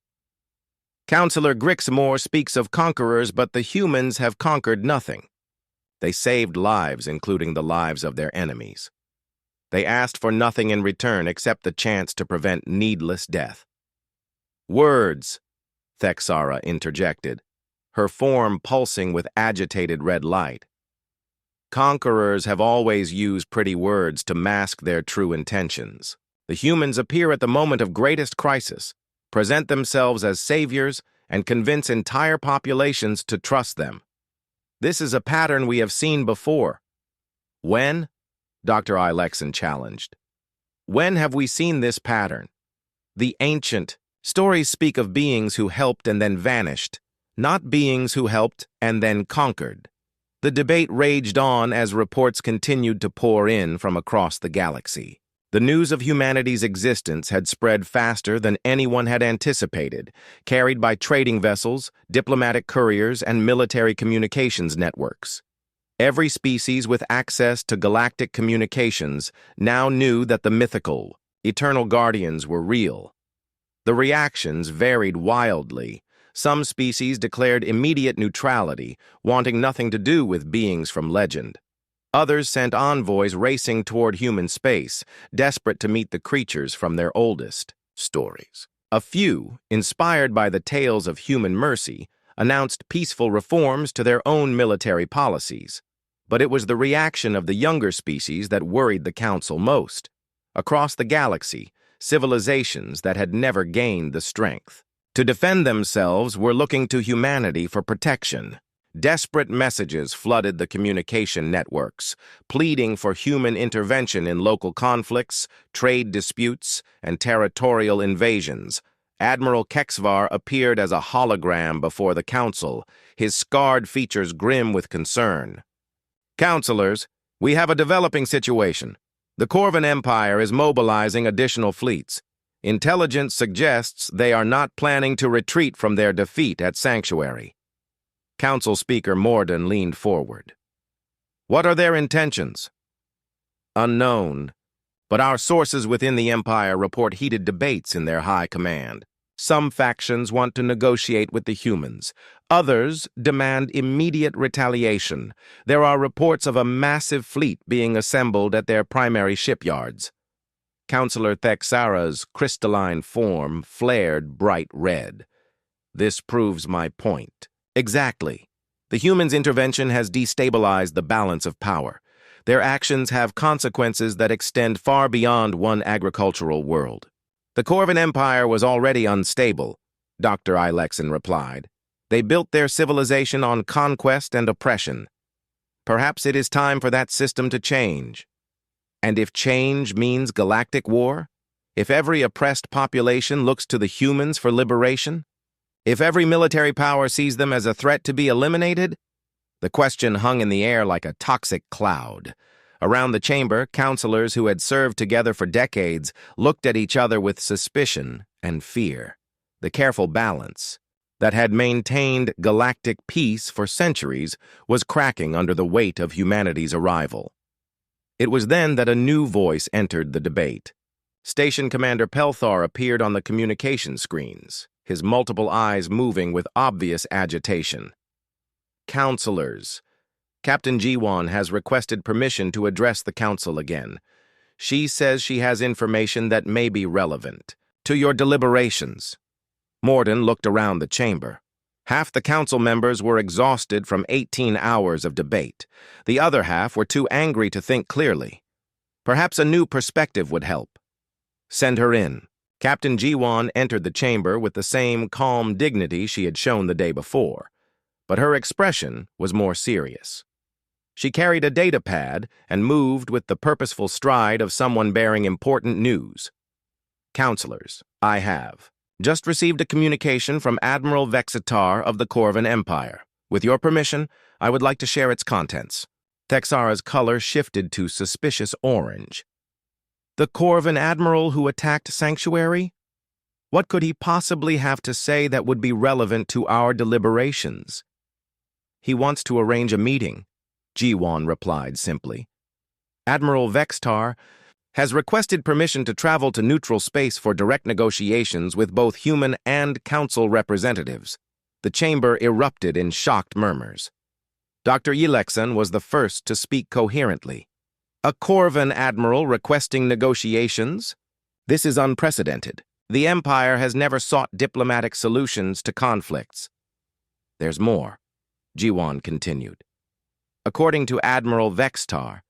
Speaker 1: Counselor Grixmore speaks of conquerors, but the humans have conquered nothing. They saved lives, including the lives of their enemies. They asked for nothing in return except the chance to prevent needless death. Words, Thexara interjected, her form pulsing with agitated red light. Conquerors have always used pretty words to mask their true intentions. The humans appear at the moment of greatest crisis, present themselves as saviors, and convince entire populations to trust them. This is a pattern we have seen before. When? Dr. Ilexen challenged. When have we seen this pattern? The ancient stories speak of beings who helped and then vanished, not beings who helped and then conquered. The debate raged on as reports continued to pour in from across the galaxy. The news of humanity's existence had spread faster than anyone had anticipated, carried by trading vessels, diplomatic couriers, and military communications networks. Every species with access to galactic communications now knew that the mythical, eternal guardians were real. The reactions varied wildly. Some species declared immediate neutrality, wanting nothing to do with beings from legend. Others sent envoys racing toward human space, desperate to meet the creatures from their oldest stories. A few, inspired by the tales of human mercy, announced peaceful reforms to their own military policies. But it was the reaction of the younger species that worried the Council most. Across the galaxy, civilizations that had never gained the strength to defend themselves were looking to humanity for protection. Desperate messages flooded the communication networks, pleading for human intervention in local conflicts, trade disputes, and territorial invasions. Admiral Kexvar appeared as a hologram before the Council, his scarred features grim with concern. Counselors, we have a developing situation. The Corvan Empire is mobilizing additional fleets. Intelligence suggests they are not planning to retreat from their defeat at Sanctuary. Council Speaker Morden leaned forward. What are their intentions? Unknown, but our sources within the Empire report heated debates in their high command. Some factions want to negotiate with the humans. Others demand immediate retaliation. There are reports of a massive fleet being assembled at their primary shipyards. Counselor Thexara's crystalline form flared bright red. This proves my point. Exactly. The humans' intervention has destabilized the balance of power. Their actions have consequences that extend far beyond one agricultural world. The Corvan Empire was already unstable, Dr. Ilexen replied. They built their civilization on conquest and oppression. Perhaps it is time for that system to change. And if change means galactic war? If every oppressed population looks to the humans for liberation? If every military power sees them as a threat to be eliminated? The question hung in the air like a toxic cloud. Around the chamber, counselors who had served together for decades looked at each other with suspicion and fear. The careful balance that had maintained galactic peace for centuries was cracking under the weight of humanity's arrival. It was then that a new voice entered the debate. Station Commander Pelthar appeared on the communication screens, his multiple eyes moving with obvious agitation. Counselors, Captain Jiwan has requested permission to address the Council again. She says she has information that may be relevant to your deliberations. Morden looked around the chamber. Half the Council members were exhausted from 18 hours of debate. The other half were too angry to think clearly. Perhaps a new perspective would help. Send her in. Captain Jiwan entered the chamber with the same calm dignity she had shown the day before, but her expression was more serious. She carried a data pad and moved with the purposeful stride of someone bearing important news. Counselors, I have just received a communication from Admiral Vexitar of the Corvan Empire. With your permission, I would like to share its contents. Thexara's color shifted to suspicious orange. The Corvan Admiral who attacked Sanctuary? What could he possibly have to say that would be relevant to our deliberations? He wants to arrange a meeting, Jiwan replied simply. Admiral Vextar has requested permission to travel to neutral space for direct negotiations with both human and council representatives. The chamber erupted in shocked murmurs. Dr. Yilexan was the first to speak coherently. A Corvan admiral requesting negotiations? This is unprecedented. The Empire has never sought diplomatic solutions to conflicts. There's more, Jiwan continued. According to Admiral Vextar,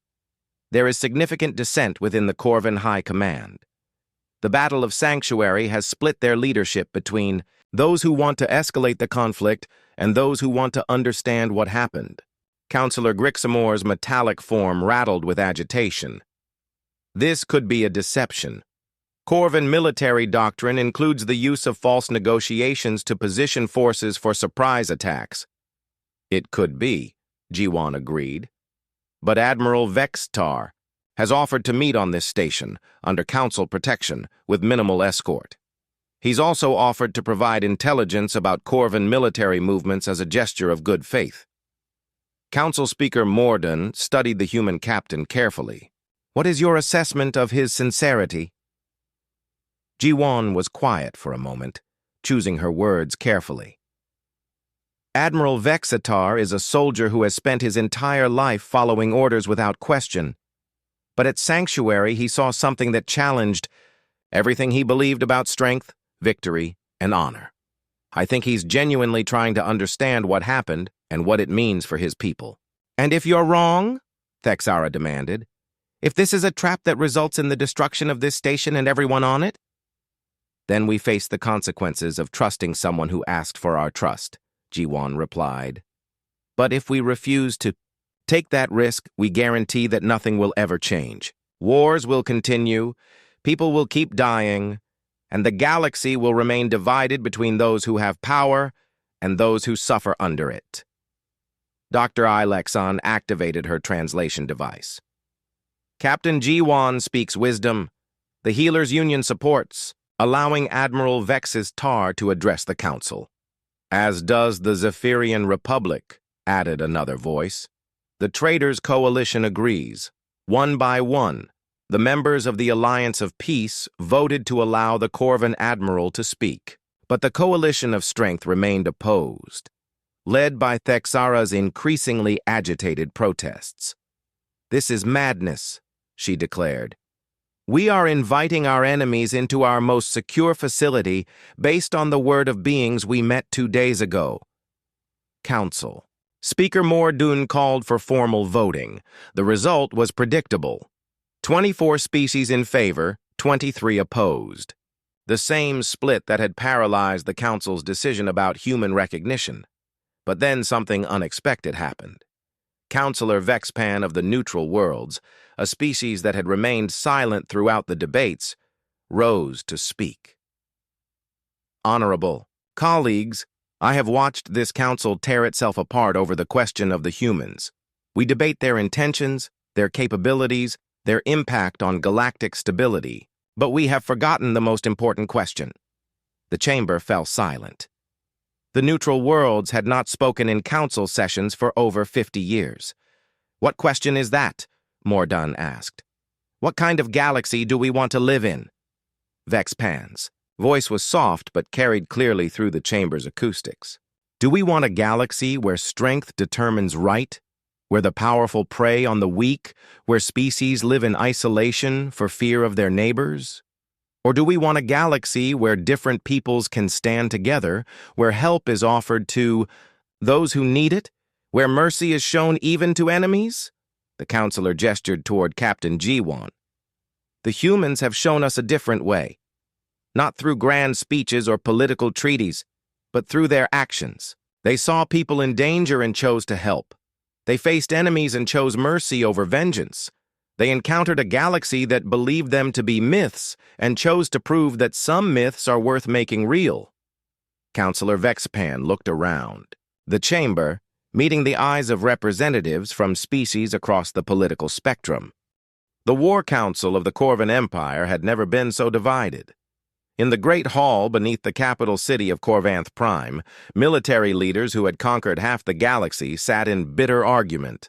Speaker 1: there is significant dissent within the Corvan High Command. The Battle of Sanctuary has split their leadership between those who want to escalate the conflict and those who want to understand what happened. Councillor Grixamor's metallic form rattled with agitation. This could be a deception. Corvan military doctrine includes the use of false negotiations to position forces for surprise attacks. It could be, Jiwan agreed. But Admiral Vextar has offered to meet on this station, under council protection, with minimal escort. He's also offered to provide intelligence about Corvan military movements as a gesture of good faith. Council Speaker Morden studied the human captain carefully. What is your assessment of his sincerity? Jiwan was quiet for a moment, choosing her words carefully. Admiral Vexatar is a soldier who has spent his entire life following orders without question. But at Sanctuary, he saw something that challenged everything he believed about strength, victory, and honor. I think he's genuinely trying to understand what happened and what it means for his people. And if you're wrong, Thexara demanded, if this is a trap that results in the destruction of this station and everyone on it, then we face the consequences of trusting someone who asked for our trust, Jiwan replied. But if we refuse to take that risk, we guarantee that nothing will ever change. Wars will continue, people will keep dying, and the galaxy will remain divided between those who have power and those who suffer under it. Dr. Ilexan activated her translation device. Captain Jiwan speaks wisdom. The Healers Union supports, allowing Admiral Vex's Tar to address the council. As does the Zephyrian Republic, added another voice. The Traitors Coalition agrees. One by one, the members of the Alliance of Peace voted to allow the Corvan Admiral to speak. But the Coalition of Strength remained opposed, led by Thexara's increasingly agitated protests. This is madness, she declared. We are inviting our enemies into our most secure facility based on the word of beings we met 2 days ago. Council. Speaker Mordun called for formal voting. The result was predictable. 24 species in favor, 23 opposed. The same split that had paralyzed the Council's decision about human recognition. But then something unexpected happened. Councillor Vexpan of the Neutral Worlds, a species that had remained silent throughout the debates, rose to speak. Honorable colleagues, I have watched this council tear itself apart over the question of the humans. We debate their intentions, their capabilities, their impact on galactic stability, but we have forgotten the most important question. The chamber fell silent. The Neutral Worlds had not spoken in council sessions for over 50 years. What question is that? Mordun asked. What kind of galaxy do we want to live in? Vexpan's voice was soft but carried clearly through the chamber's acoustics. Do we want a galaxy where strength determines right? Where the powerful prey on the weak? Where species live in isolation for fear of their neighbors? Or do we want a galaxy where different peoples can stand together, where help is offered to those who need it, where mercy is shown even to enemies? The counselor gestured toward Captain Jiwan. The humans have shown us a different way, not through grand speeches or political treaties, but through their actions. They saw people in danger and chose to help. They faced enemies and chose mercy over vengeance. They encountered a galaxy that believed them to be myths and chose to prove that some myths are worth making real. Councillor Vexpan looked around. The chamber, meeting the eyes of representatives from species across the political spectrum. The War Council of the Corvan Empire had never been so divided. In the Great Hall beneath the capital city of Corvanth Prime, military leaders who had conquered half the galaxy sat in bitter argument.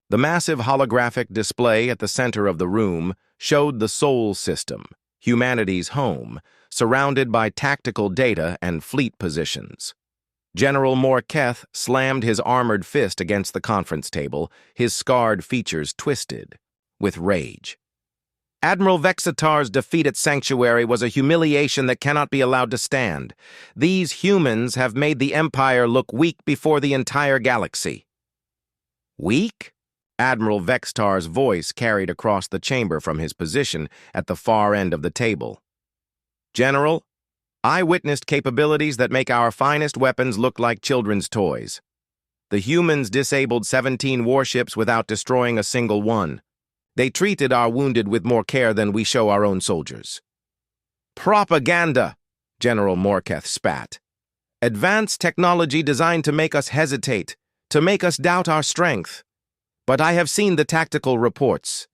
Speaker 1: The massive holographic display at the center of the room showed the Sol System, humanity's home, surrounded by tactical data and fleet positions. General Morketh slammed his armored fist against the conference table, his scarred features twisted with rage. Admiral Vexatar's defeat at Sanctuary was a humiliation that cannot be allowed to stand. These humans have made the Empire look weak before the entire galaxy. Weak? Admiral Vexatar's voice carried across the chamber from his position at the far end of the table. General, I witnessed capabilities that make our finest weapons look like children's toys. The humans disabled 17 warships without destroying a single one. They treated our wounded with more care than we show our own soldiers. Propaganda, General Morketh spat. Advanced technology designed to make us hesitate, to make us doubt our strength. But I have seen the tactical reports.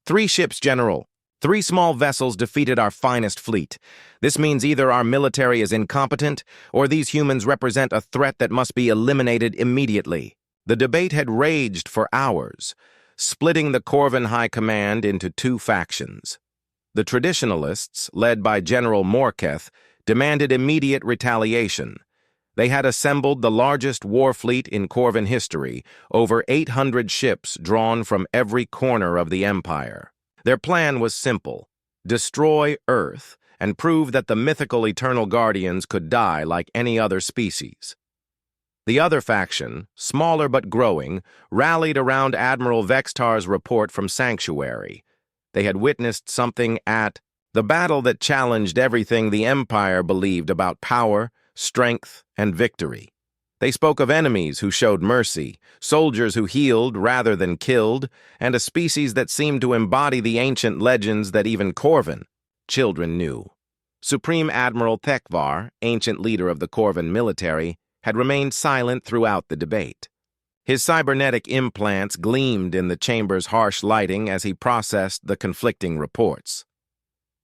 Speaker 1: 3 ships, General. 3 small vessels defeated our finest fleet. This means either our military is incompetent, or these humans represent a threat that must be eliminated immediately. The debate had raged for hours, splitting the Corvan High Command into 2 factions. The traditionalists, led by General Morketh, demanded immediate retaliation. They had assembled the largest war fleet in Corvan history, over 800 ships drawn from every corner of the Empire. Their plan was simple: destroy Earth and prove that the mythical Eternal Guardians could die like any other species. The other faction, smaller but growing, rallied around Admiral Vexatar's report from Sanctuary. They had witnessed something at the battle that challenged everything the Empire believed about power, strength, and victory. They spoke of enemies who showed mercy, soldiers who healed rather than killed, and a species that seemed to embody the ancient legends that even Corvan children knew. Supreme Admiral Thekvar, ancient leader of the Corvan military, had remained silent throughout the debate. His cybernetic implants gleamed in the chamber's harsh lighting as he processed the conflicting reports.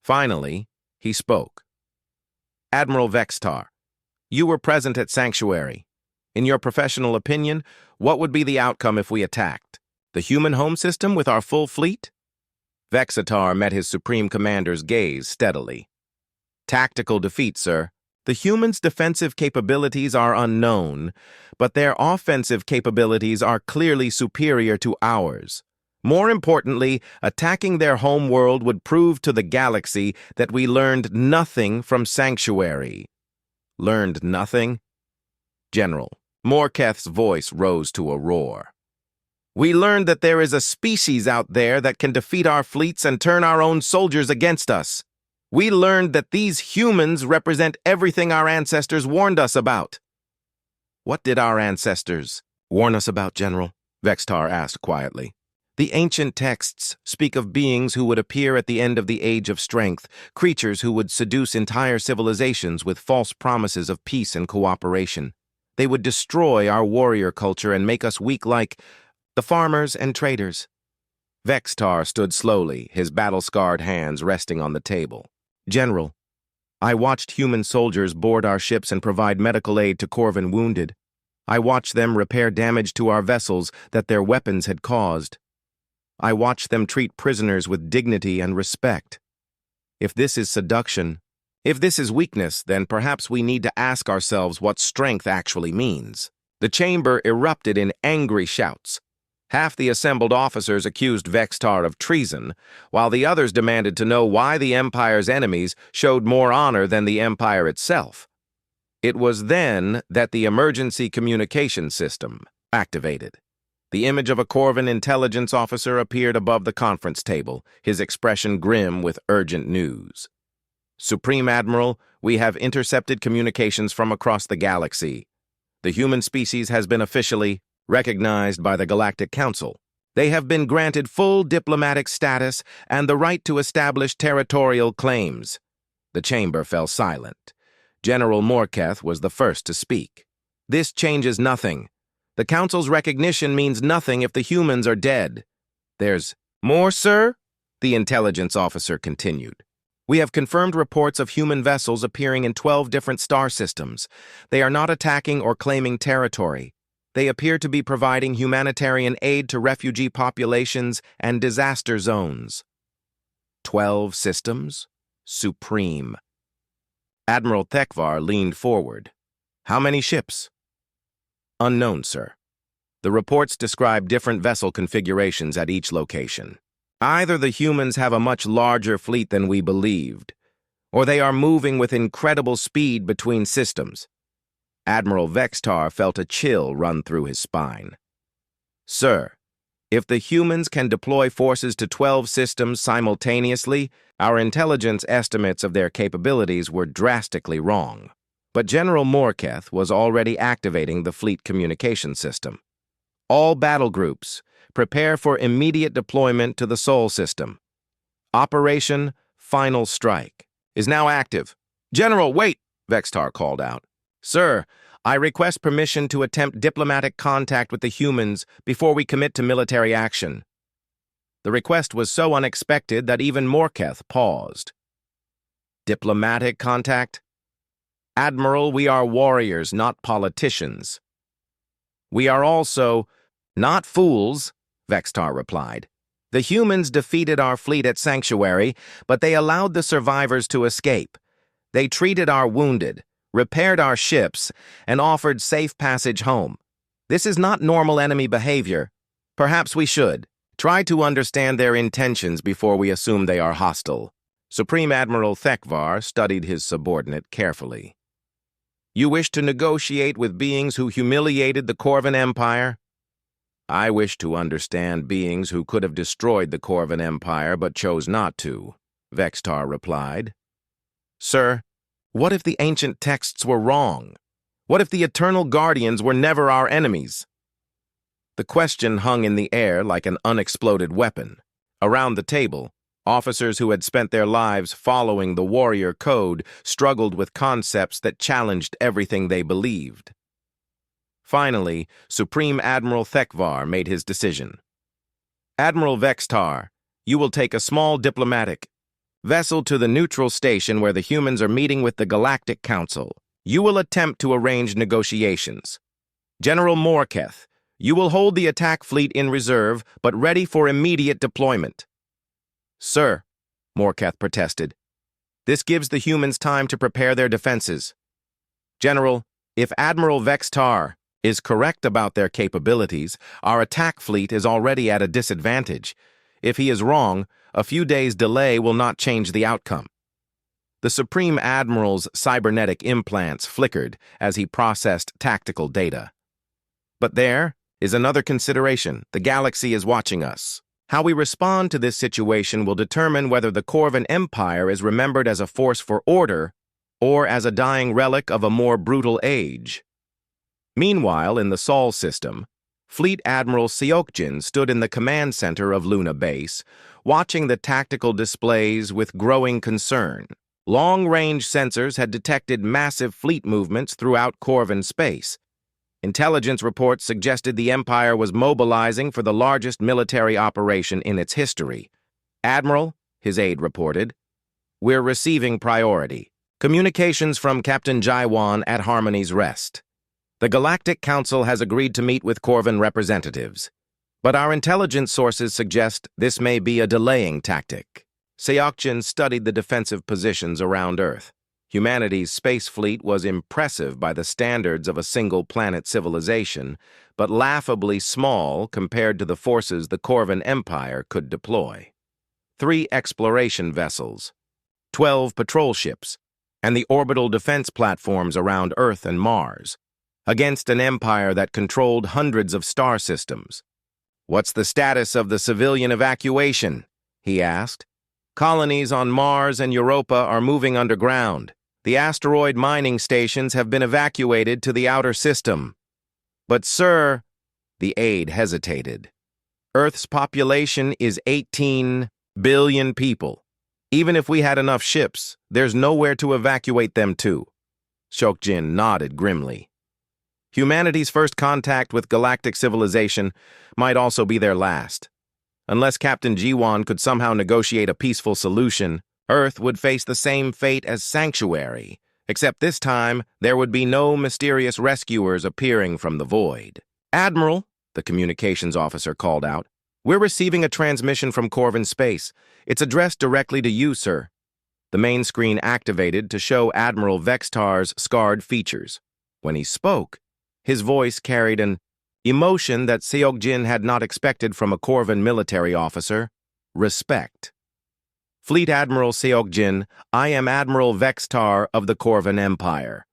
Speaker 1: Finally, he spoke. Admiral Vexatar, you were present at Sanctuary. In your professional opinion, what would be the outcome if we attacked? The human home system with our full fleet? Vexatar met his Supreme Commander's gaze steadily. Tactical defeat, sir. The humans' defensive capabilities are unknown, but their offensive capabilities are clearly superior to ours. More importantly, attacking their home world would prove to the galaxy that we learned nothing from Sanctuary. Learned nothing? General, Morketh's voice rose to a roar. We learned that there is a species out there that can defeat our fleets and turn our own soldiers against us. We learned that these humans represent everything our ancestors warned us about. What did our ancestors warn us about, General? Vexatar asked quietly. The ancient texts speak of beings who would appear at the end of the Age of Strength, creatures who would seduce entire civilizations with false promises of peace and cooperation. They would destroy our warrior culture and make us weak like the farmers and traders. Vexatar stood slowly, his battle-scarred hands resting on the table. General, I watched human soldiers board our ships and provide medical aid to Corvan wounded. I watched them repair damage to our vessels that their weapons had caused. I watched them treat prisoners with dignity and respect. If this is seduction, if this is weakness, then perhaps we need to ask ourselves what strength actually means. The chamber erupted in angry shouts. Half the assembled officers accused Vexatar of treason, while the others demanded to know why the Empire's enemies showed more honor than the Empire itself. It was then that the emergency communication system activated. The image of a Corvan intelligence officer appeared above the conference table, his expression grim with urgent news. Supreme Admiral, we have intercepted communications from across the galaxy. The human species has been officially recognized by the Galactic Council. They have been granted full diplomatic status and the right to establish territorial claims. The chamber fell silent. General Morketh was the first to speak. This changes nothing. The Council's recognition means nothing if the humans are dead. There's more, sir? The intelligence officer continued. We have confirmed reports of human vessels appearing in 12 different star systems. They are not attacking or claiming territory. They appear to be providing humanitarian aid to refugee populations and disaster zones. 12 systems? Supreme. Admiral Thekvar leaned forward. How many ships? Unknown, sir. The reports describe different vessel configurations at each location. Either the humans have a much larger fleet than we believed, or they are moving with incredible speed between systems. Admiral Vextar felt a chill run through his spine. Sir, if the humans can deploy forces to 12 systems simultaneously, our intelligence estimates of their capabilities were drastically wrong. But General Morketh was already activating the fleet communication system. All battle groups, prepare for immediate deployment to the Sol system. Operation Final Strike is now active. General, wait! Vextar called out. Sir, I request permission to attempt diplomatic contact with the humans before we commit to military action. The request was so unexpected that even Morketh paused. Diplomatic contact? Admiral, we are warriors, not politicians. We are also not fools, Vextar replied. The humans defeated our fleet at Sanctuary, but they allowed the survivors to escape. They treated our wounded, repaired our ships, and offered safe passage home. This is not normal enemy behavior. Perhaps we should try to understand their intentions before we assume they are hostile. Supreme Admiral Thekvar studied his subordinate carefully. You wish to negotiate with beings who humiliated the Corvan Empire? I wish to understand beings who could have destroyed the Corvan Empire but chose not to, Vextar replied. Sir, what if the ancient texts were wrong? What if the Eternal Guardians were never our enemies? The question hung in the air like an unexploded weapon. Around the table, officers who had spent their lives following the warrior code struggled with concepts that challenged everything they believed. Finally, Supreme Admiral Thekvar made his decision. Admiral Vextar, you will take a small diplomatic vessel to the neutral station where the humans are meeting with the Galactic Council. You will attempt to arrange negotiations. General Morketh, you will hold the attack fleet in reserve, but ready for immediate deployment. Sir, Morketh protested, this gives the humans time to prepare their defenses. General, if Admiral Vextar is correct about their capabilities, our attack fleet is already at a disadvantage. If he is wrong, a few days' delay will not change the outcome. The Supreme Admiral's cybernetic implants flickered as he processed tactical data. But there is another consideration. The galaxy is watching us. How we respond to this situation will determine whether the Corvan Empire is remembered as a force for order or as a dying relic of a more brutal age. Meanwhile, in the Sol system, Fleet Admiral Seokjin stood in the command center of Luna Base, watching the tactical displays with growing concern. Long-range sensors had detected massive fleet movements throughout Corvan space. Intelligence reports suggested the Empire was mobilizing for the largest military operation in its history. Admiral, his aide reported, we're receiving priority. Communications from Captain Jaiwan at Harmony's Rest. The Galactic Council has agreed to meet with Corvan representatives, but our intelligence sources suggest this may be a delaying tactic. Seokjin studied the defensive positions around Earth. Humanity's space fleet was impressive by the standards of a single-planet civilization, but laughably small compared to the forces the Corvan Empire could deploy. 3 exploration vessels, 12 patrol ships, and the orbital defense platforms around Earth and Mars, against an empire that controlled hundreds of star systems. What's the status of the civilian evacuation? He asked. Colonies on Mars and Europa are moving underground. The asteroid mining stations have been evacuated to the outer system. But, sir, the aide hesitated. Earth's population is 18 billion people. Even if we had enough ships, there's nowhere to evacuate them to. Seokjin nodded grimly. Humanity's first contact with galactic civilization might also be their last. Unless Captain Jiwan could somehow negotiate a peaceful solution, Earth would face the same fate as Sanctuary, except this time there would be no mysterious rescuers appearing from the void. "Admiral," the communications officer called out, "we're receiving a transmission from Corvin Space. It's addressed directly to you, sir." The main screen activated to show Admiral Vextar's scarred features. When he spoke, his voice carried an emotion that Seokjin had not expected from a Corvin military officer: respect. "Fleet Admiral Seokjin, I am Admiral Vextar of the Corvin Empire.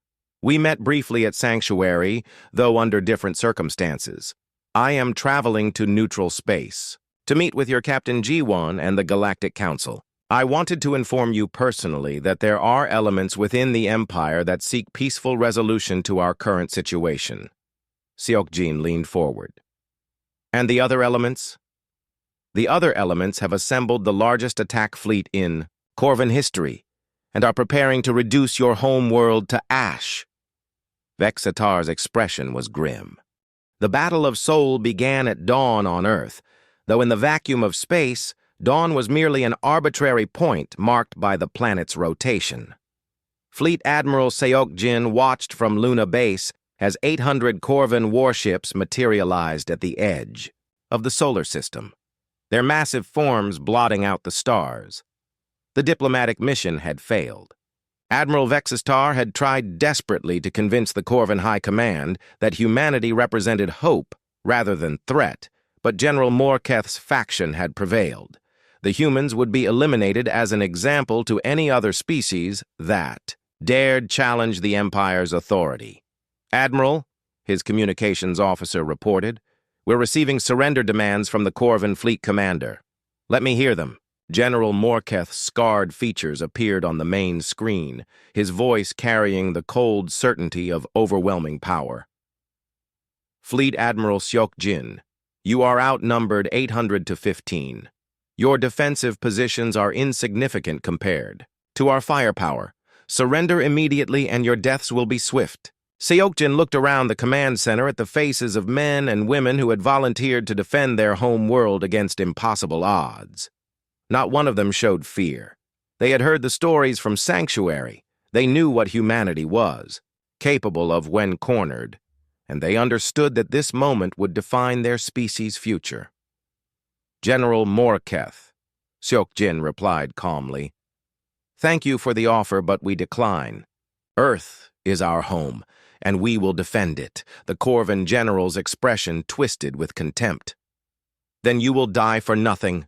Speaker 1: We met briefly at Sanctuary, though under different circumstances. I am traveling to neutral space to meet with your Captain Jiwon and the Galactic Council. I wanted to inform you personally that there are elements within the Empire that seek peaceful resolution to our current situation." Seokjin leaned forward. "And the other elements?" "The other elements have assembled the largest attack fleet in Corvin history and are preparing to reduce your home world to ash." Vexatar's expression was grim. The Battle of Seoul began at dawn on Earth, though in the vacuum of space, dawn was merely an arbitrary point marked by the planet's rotation. Fleet Admiral Seokjin watched from Luna Base as 800 Corvin warships materialized at the edge of the solar system, their massive forms blotting out the stars. The diplomatic mission had failed. Admiral Vexistar had tried desperately to convince the Corvin High Command that humanity represented hope rather than threat, but General Morketh's faction had prevailed. The humans would be eliminated as an example to any other species that dared challenge the Empire's authority. "Admiral," his communications officer reported, "we're receiving surrender demands from the Corvin Fleet Commander." "Let me hear them." General Morketh's scarred features appeared on the main screen, his voice carrying the cold certainty of overwhelming power. "Fleet Admiral Seokjin, you are outnumbered 800 to 15. Your defensive positions are insignificant compared to our firepower. Surrender immediately and your deaths will be swift." Seokjin looked around the command center at the faces of men and women who had volunteered to defend their home world against impossible odds. Not one of them showed fear. They had heard the stories from Sanctuary. They knew what humanity was, capable of when cornered, and they understood that this moment would define their species' future. "General Morketh," Seokjin replied calmly, "thank you for the offer, but we decline. Earth is our home, and we will defend it." The Corvin general's expression twisted with contempt. "Then you will die for nothing.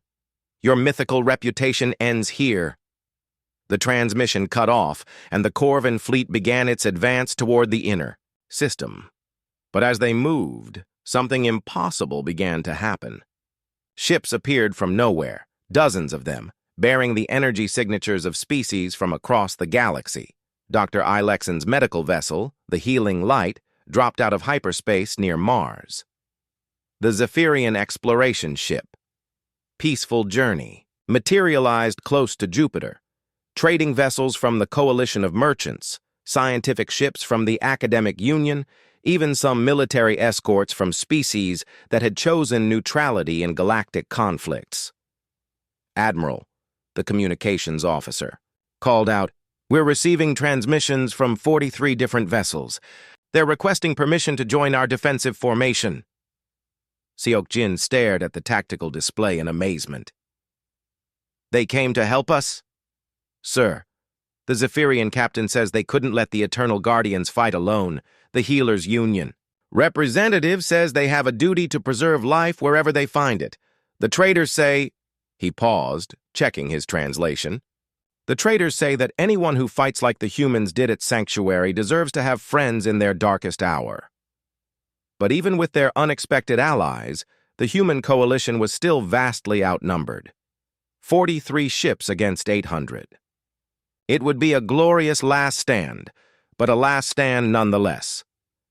Speaker 1: Your mythical reputation ends here." The transmission cut off, and the Corvin fleet began its advance toward the inner system. But as they moved, something impossible began to happen. Ships appeared from nowhere, dozens of them, bearing the energy signatures of species from across the galaxy. Dr. Ilexon's medical vessel, the Healing Light, dropped out of hyperspace near Mars. The Zephyrian exploration ship, Peaceful Journey, materialized close to Jupiter. Trading vessels from the Coalition of Merchants, scientific ships from the Academic Union, even some military escorts from species that had chosen neutrality in galactic conflicts. "Admiral," the communications officer called out, "we're receiving transmissions from 43 different vessels. They're requesting permission to join our defensive formation." Seokjin stared at the tactical display in amazement. "They came to help us?" "Sir, the Zephyrian captain says they couldn't let the Eternal Guardians fight alone, the Healers Union. Representative says they have a duty to preserve life wherever they find it. The traders say—" He paused, checking his translation. "The traders say that anyone who fights like the humans did at Sanctuary deserves to have friends in their darkest hour." But even with their unexpected allies, the human coalition was still vastly outnumbered. 43 ships against 800. It would be a glorious last stand, but a last stand nonetheless.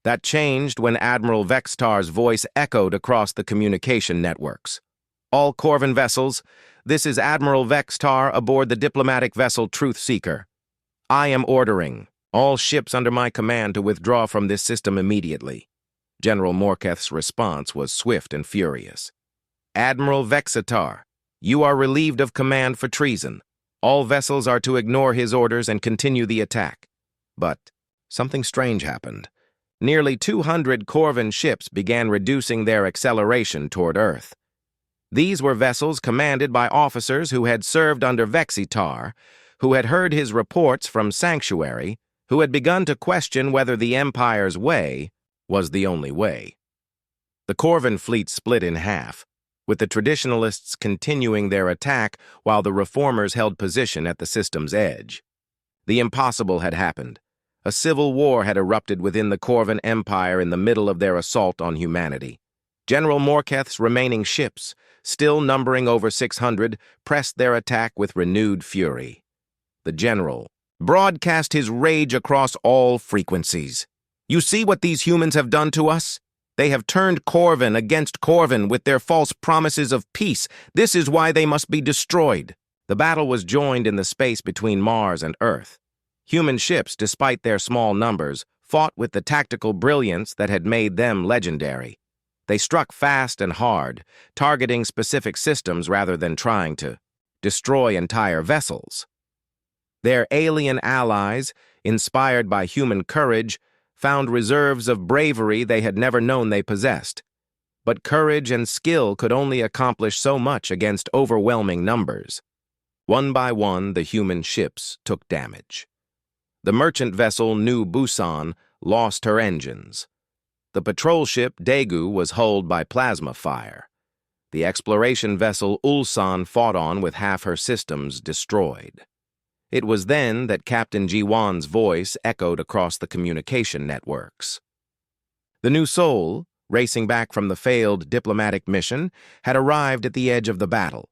Speaker 1: That changed when Admiral Vextar's voice echoed across the communication networks. "All Corvin vessels, this is Admiral Vextar aboard the diplomatic vessel Truth Seeker. I am ordering all ships under my command to withdraw from this system immediately." General Morketh's response was swift and furious. "Admiral Vexatar, you are relieved of command for treason. All vessels are to ignore his orders and continue the attack. But something strange happened. Nearly 200 Corvan ships began reducing their acceleration toward Earth. These were vessels commanded by officers who had served under Vexitar, who had heard his reports from Sanctuary, who had begun to question whether the Empire's way was the only way. The Corvan fleet split in half, with the traditionalists continuing their attack while the reformers held position at the system's edge. The impossible had happened. A civil war had erupted within the Corvan Empire in the middle of their assault on humanity. General Morketh's remaining ships, still numbering over 600, pressed their attack with renewed fury. The general broadcast his rage across all frequencies. "You see what these humans have done to us? They have turned Corvan against Corvan with their false promises of peace. This is why they must be destroyed." The battle was joined in the space between Mars and Earth. Human ships, despite their small numbers, fought with the tactical brilliance that had made them legendary. They struck fast and hard, targeting specific systems rather than trying to destroy entire vessels. Their alien allies, inspired by human courage, found reserves of bravery they had never known they possessed. But courage and skill could only accomplish so much against overwhelming numbers. One by one, the human ships took damage. The merchant vessel New Busan lost her engines. The patrol ship Daegu was hulled by plasma fire. The exploration vessel Ulsan fought on with half her systems destroyed. It was then that Captain Ji-won's voice echoed across the communication networks. The new Soul, racing back from the failed diplomatic mission, had arrived at the edge of the battle.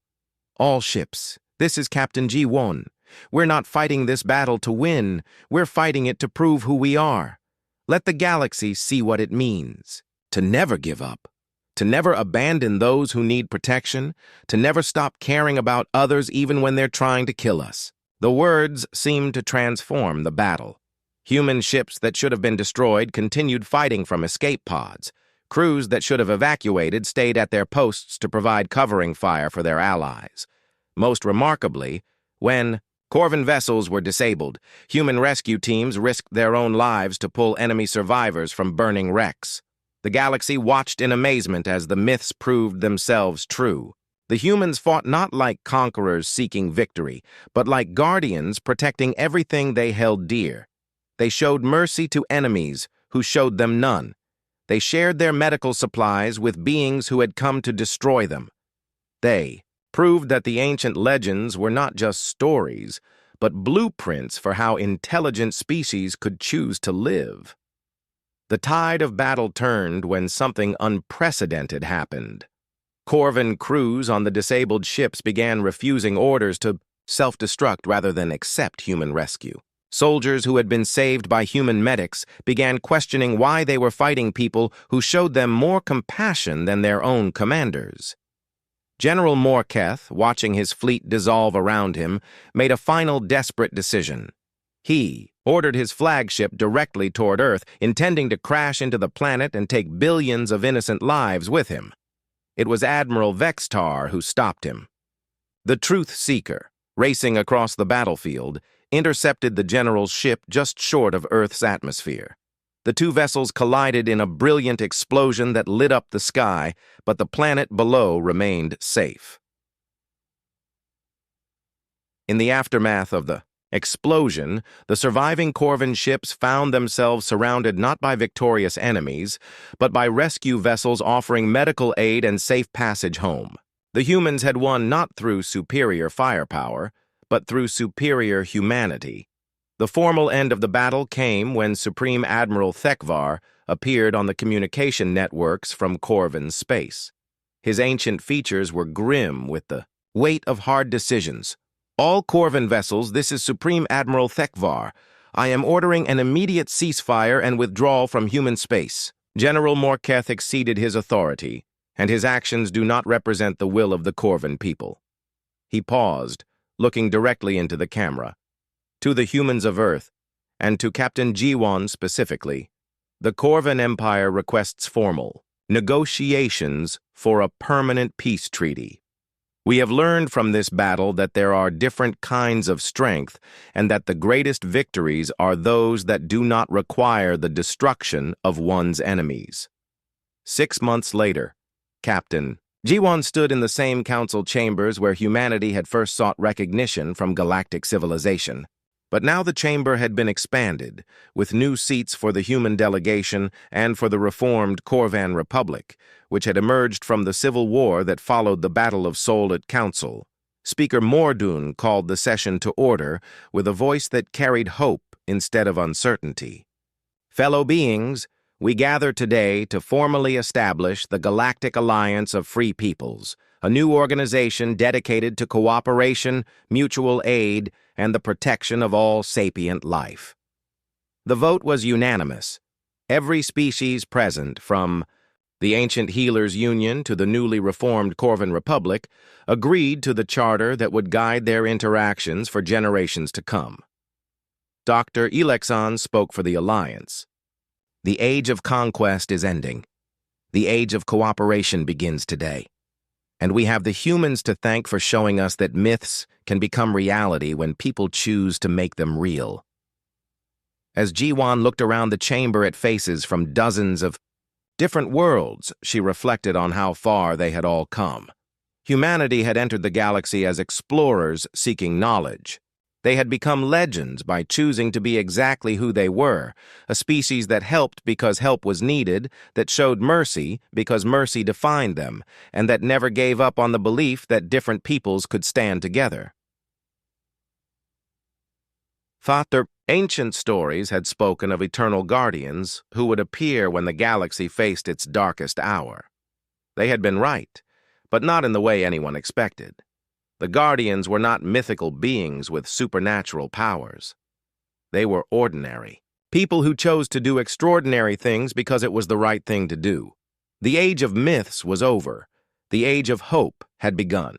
Speaker 1: "All ships, this is Captain Ji-won. We're not fighting this battle to win. We're fighting it to prove who we are. Let the galaxy see what it means. To never give up. To never abandon those who need protection. To never stop caring about others even when they're trying to kill us." The words seemed to transform the battle. Human ships that should have been destroyed continued fighting from escape pods. Crews that should have evacuated stayed at their posts to provide covering fire for their allies. Most remarkably, when Corvan vessels were disabled, human rescue teams risked their own lives to pull enemy survivors from burning wrecks. The galaxy watched in amazement as the myths proved themselves true. The humans fought not like conquerors seeking victory, but like guardians protecting everything they held dear. They showed mercy to enemies who showed them none. They shared their medical supplies with beings who had come to destroy them. They proved that the ancient legends were not just stories, but blueprints for how intelligent species could choose to live. The tide of battle turned when something unprecedented happened. Corvan crews on the disabled ships began refusing orders to self-destruct rather than accept human rescue. Soldiers who had been saved by human medics began questioning why they were fighting people who showed them more compassion than their own commanders. General Morketh, watching his fleet dissolve around him, made a final desperate decision. He ordered his flagship directly toward Earth, intending to crash into the planet and take billions of innocent lives with him. It was Admiral Vexitar who stopped him. The Truth Seeker, racing across the battlefield, intercepted the general's ship just short of Earth's atmosphere. The two vessels collided in a brilliant explosion that lit up the sky, but the planet below remained safe. In the aftermath of the explosion, the surviving Corvan ships found themselves surrounded not by victorious enemies, but by rescue vessels offering medical aid and safe passage home. The humans had won not through superior firepower, but through superior humanity. The formal end of the battle came when Supreme Admiral Thekvar appeared on the communication networks from Corvan space. His ancient features were grim with the weight of hard decisions. "All Corvan vessels, this is Supreme Admiral Thekvar. I am ordering an immediate ceasefire and withdrawal from human space." General Morketh exceeded his authority, and his actions do not represent the will of the Corvan people. He paused, looking directly into the camera. To the humans of Earth, and to Captain Ji-won specifically, the Corvan Empire requests formal negotiations for a permanent peace treaty. We have learned from this battle that there are different kinds of strength and that the greatest victories are those that do not require the destruction of one's enemies. 6 months later, Captain Jiwon stood in the same council chambers where humanity had first sought recognition from galactic civilization. But now the chamber had been expanded, with new seats for the human delegation and for the reformed Corvan Republic, which had emerged from the civil war that followed the Battle of Seoul at Council. Speaker Mordun called the session to order with a voice that carried hope instead of uncertainty. Fellow beings, we gather today to formally establish the Galactic Alliance of Free Peoples, a new organization dedicated to cooperation, mutual aid, and the protection of all sapient life. The vote was unanimous. Every species present, from the Ancient Healers Union to the newly reformed Corvan Republic, agreed to the charter that would guide their interactions for generations to come. Dr. Elexon spoke for the Alliance. The age of conquest is ending. The age of cooperation begins today. And we have the humans to thank for showing us that myths can become reality when people choose to make them real. As Jiwon looked around the chamber at faces from dozens of different worlds, she reflected on how far they had all come. Humanity had entered the galaxy as explorers seeking knowledge. They had become legends by choosing to be exactly who they were, a species that helped because help was needed, that showed mercy because mercy defined them, and that never gave up on the belief that different peoples could stand together. Father, ancient stories had spoken of eternal guardians who would appear when the galaxy faced its darkest hour. They had been right, but not in the way anyone expected. The Guardians were not mythical beings with supernatural powers. They were ordinary, people who chose to do extraordinary things because it was the right thing to do. The age of myths was over. The age of hope had begun.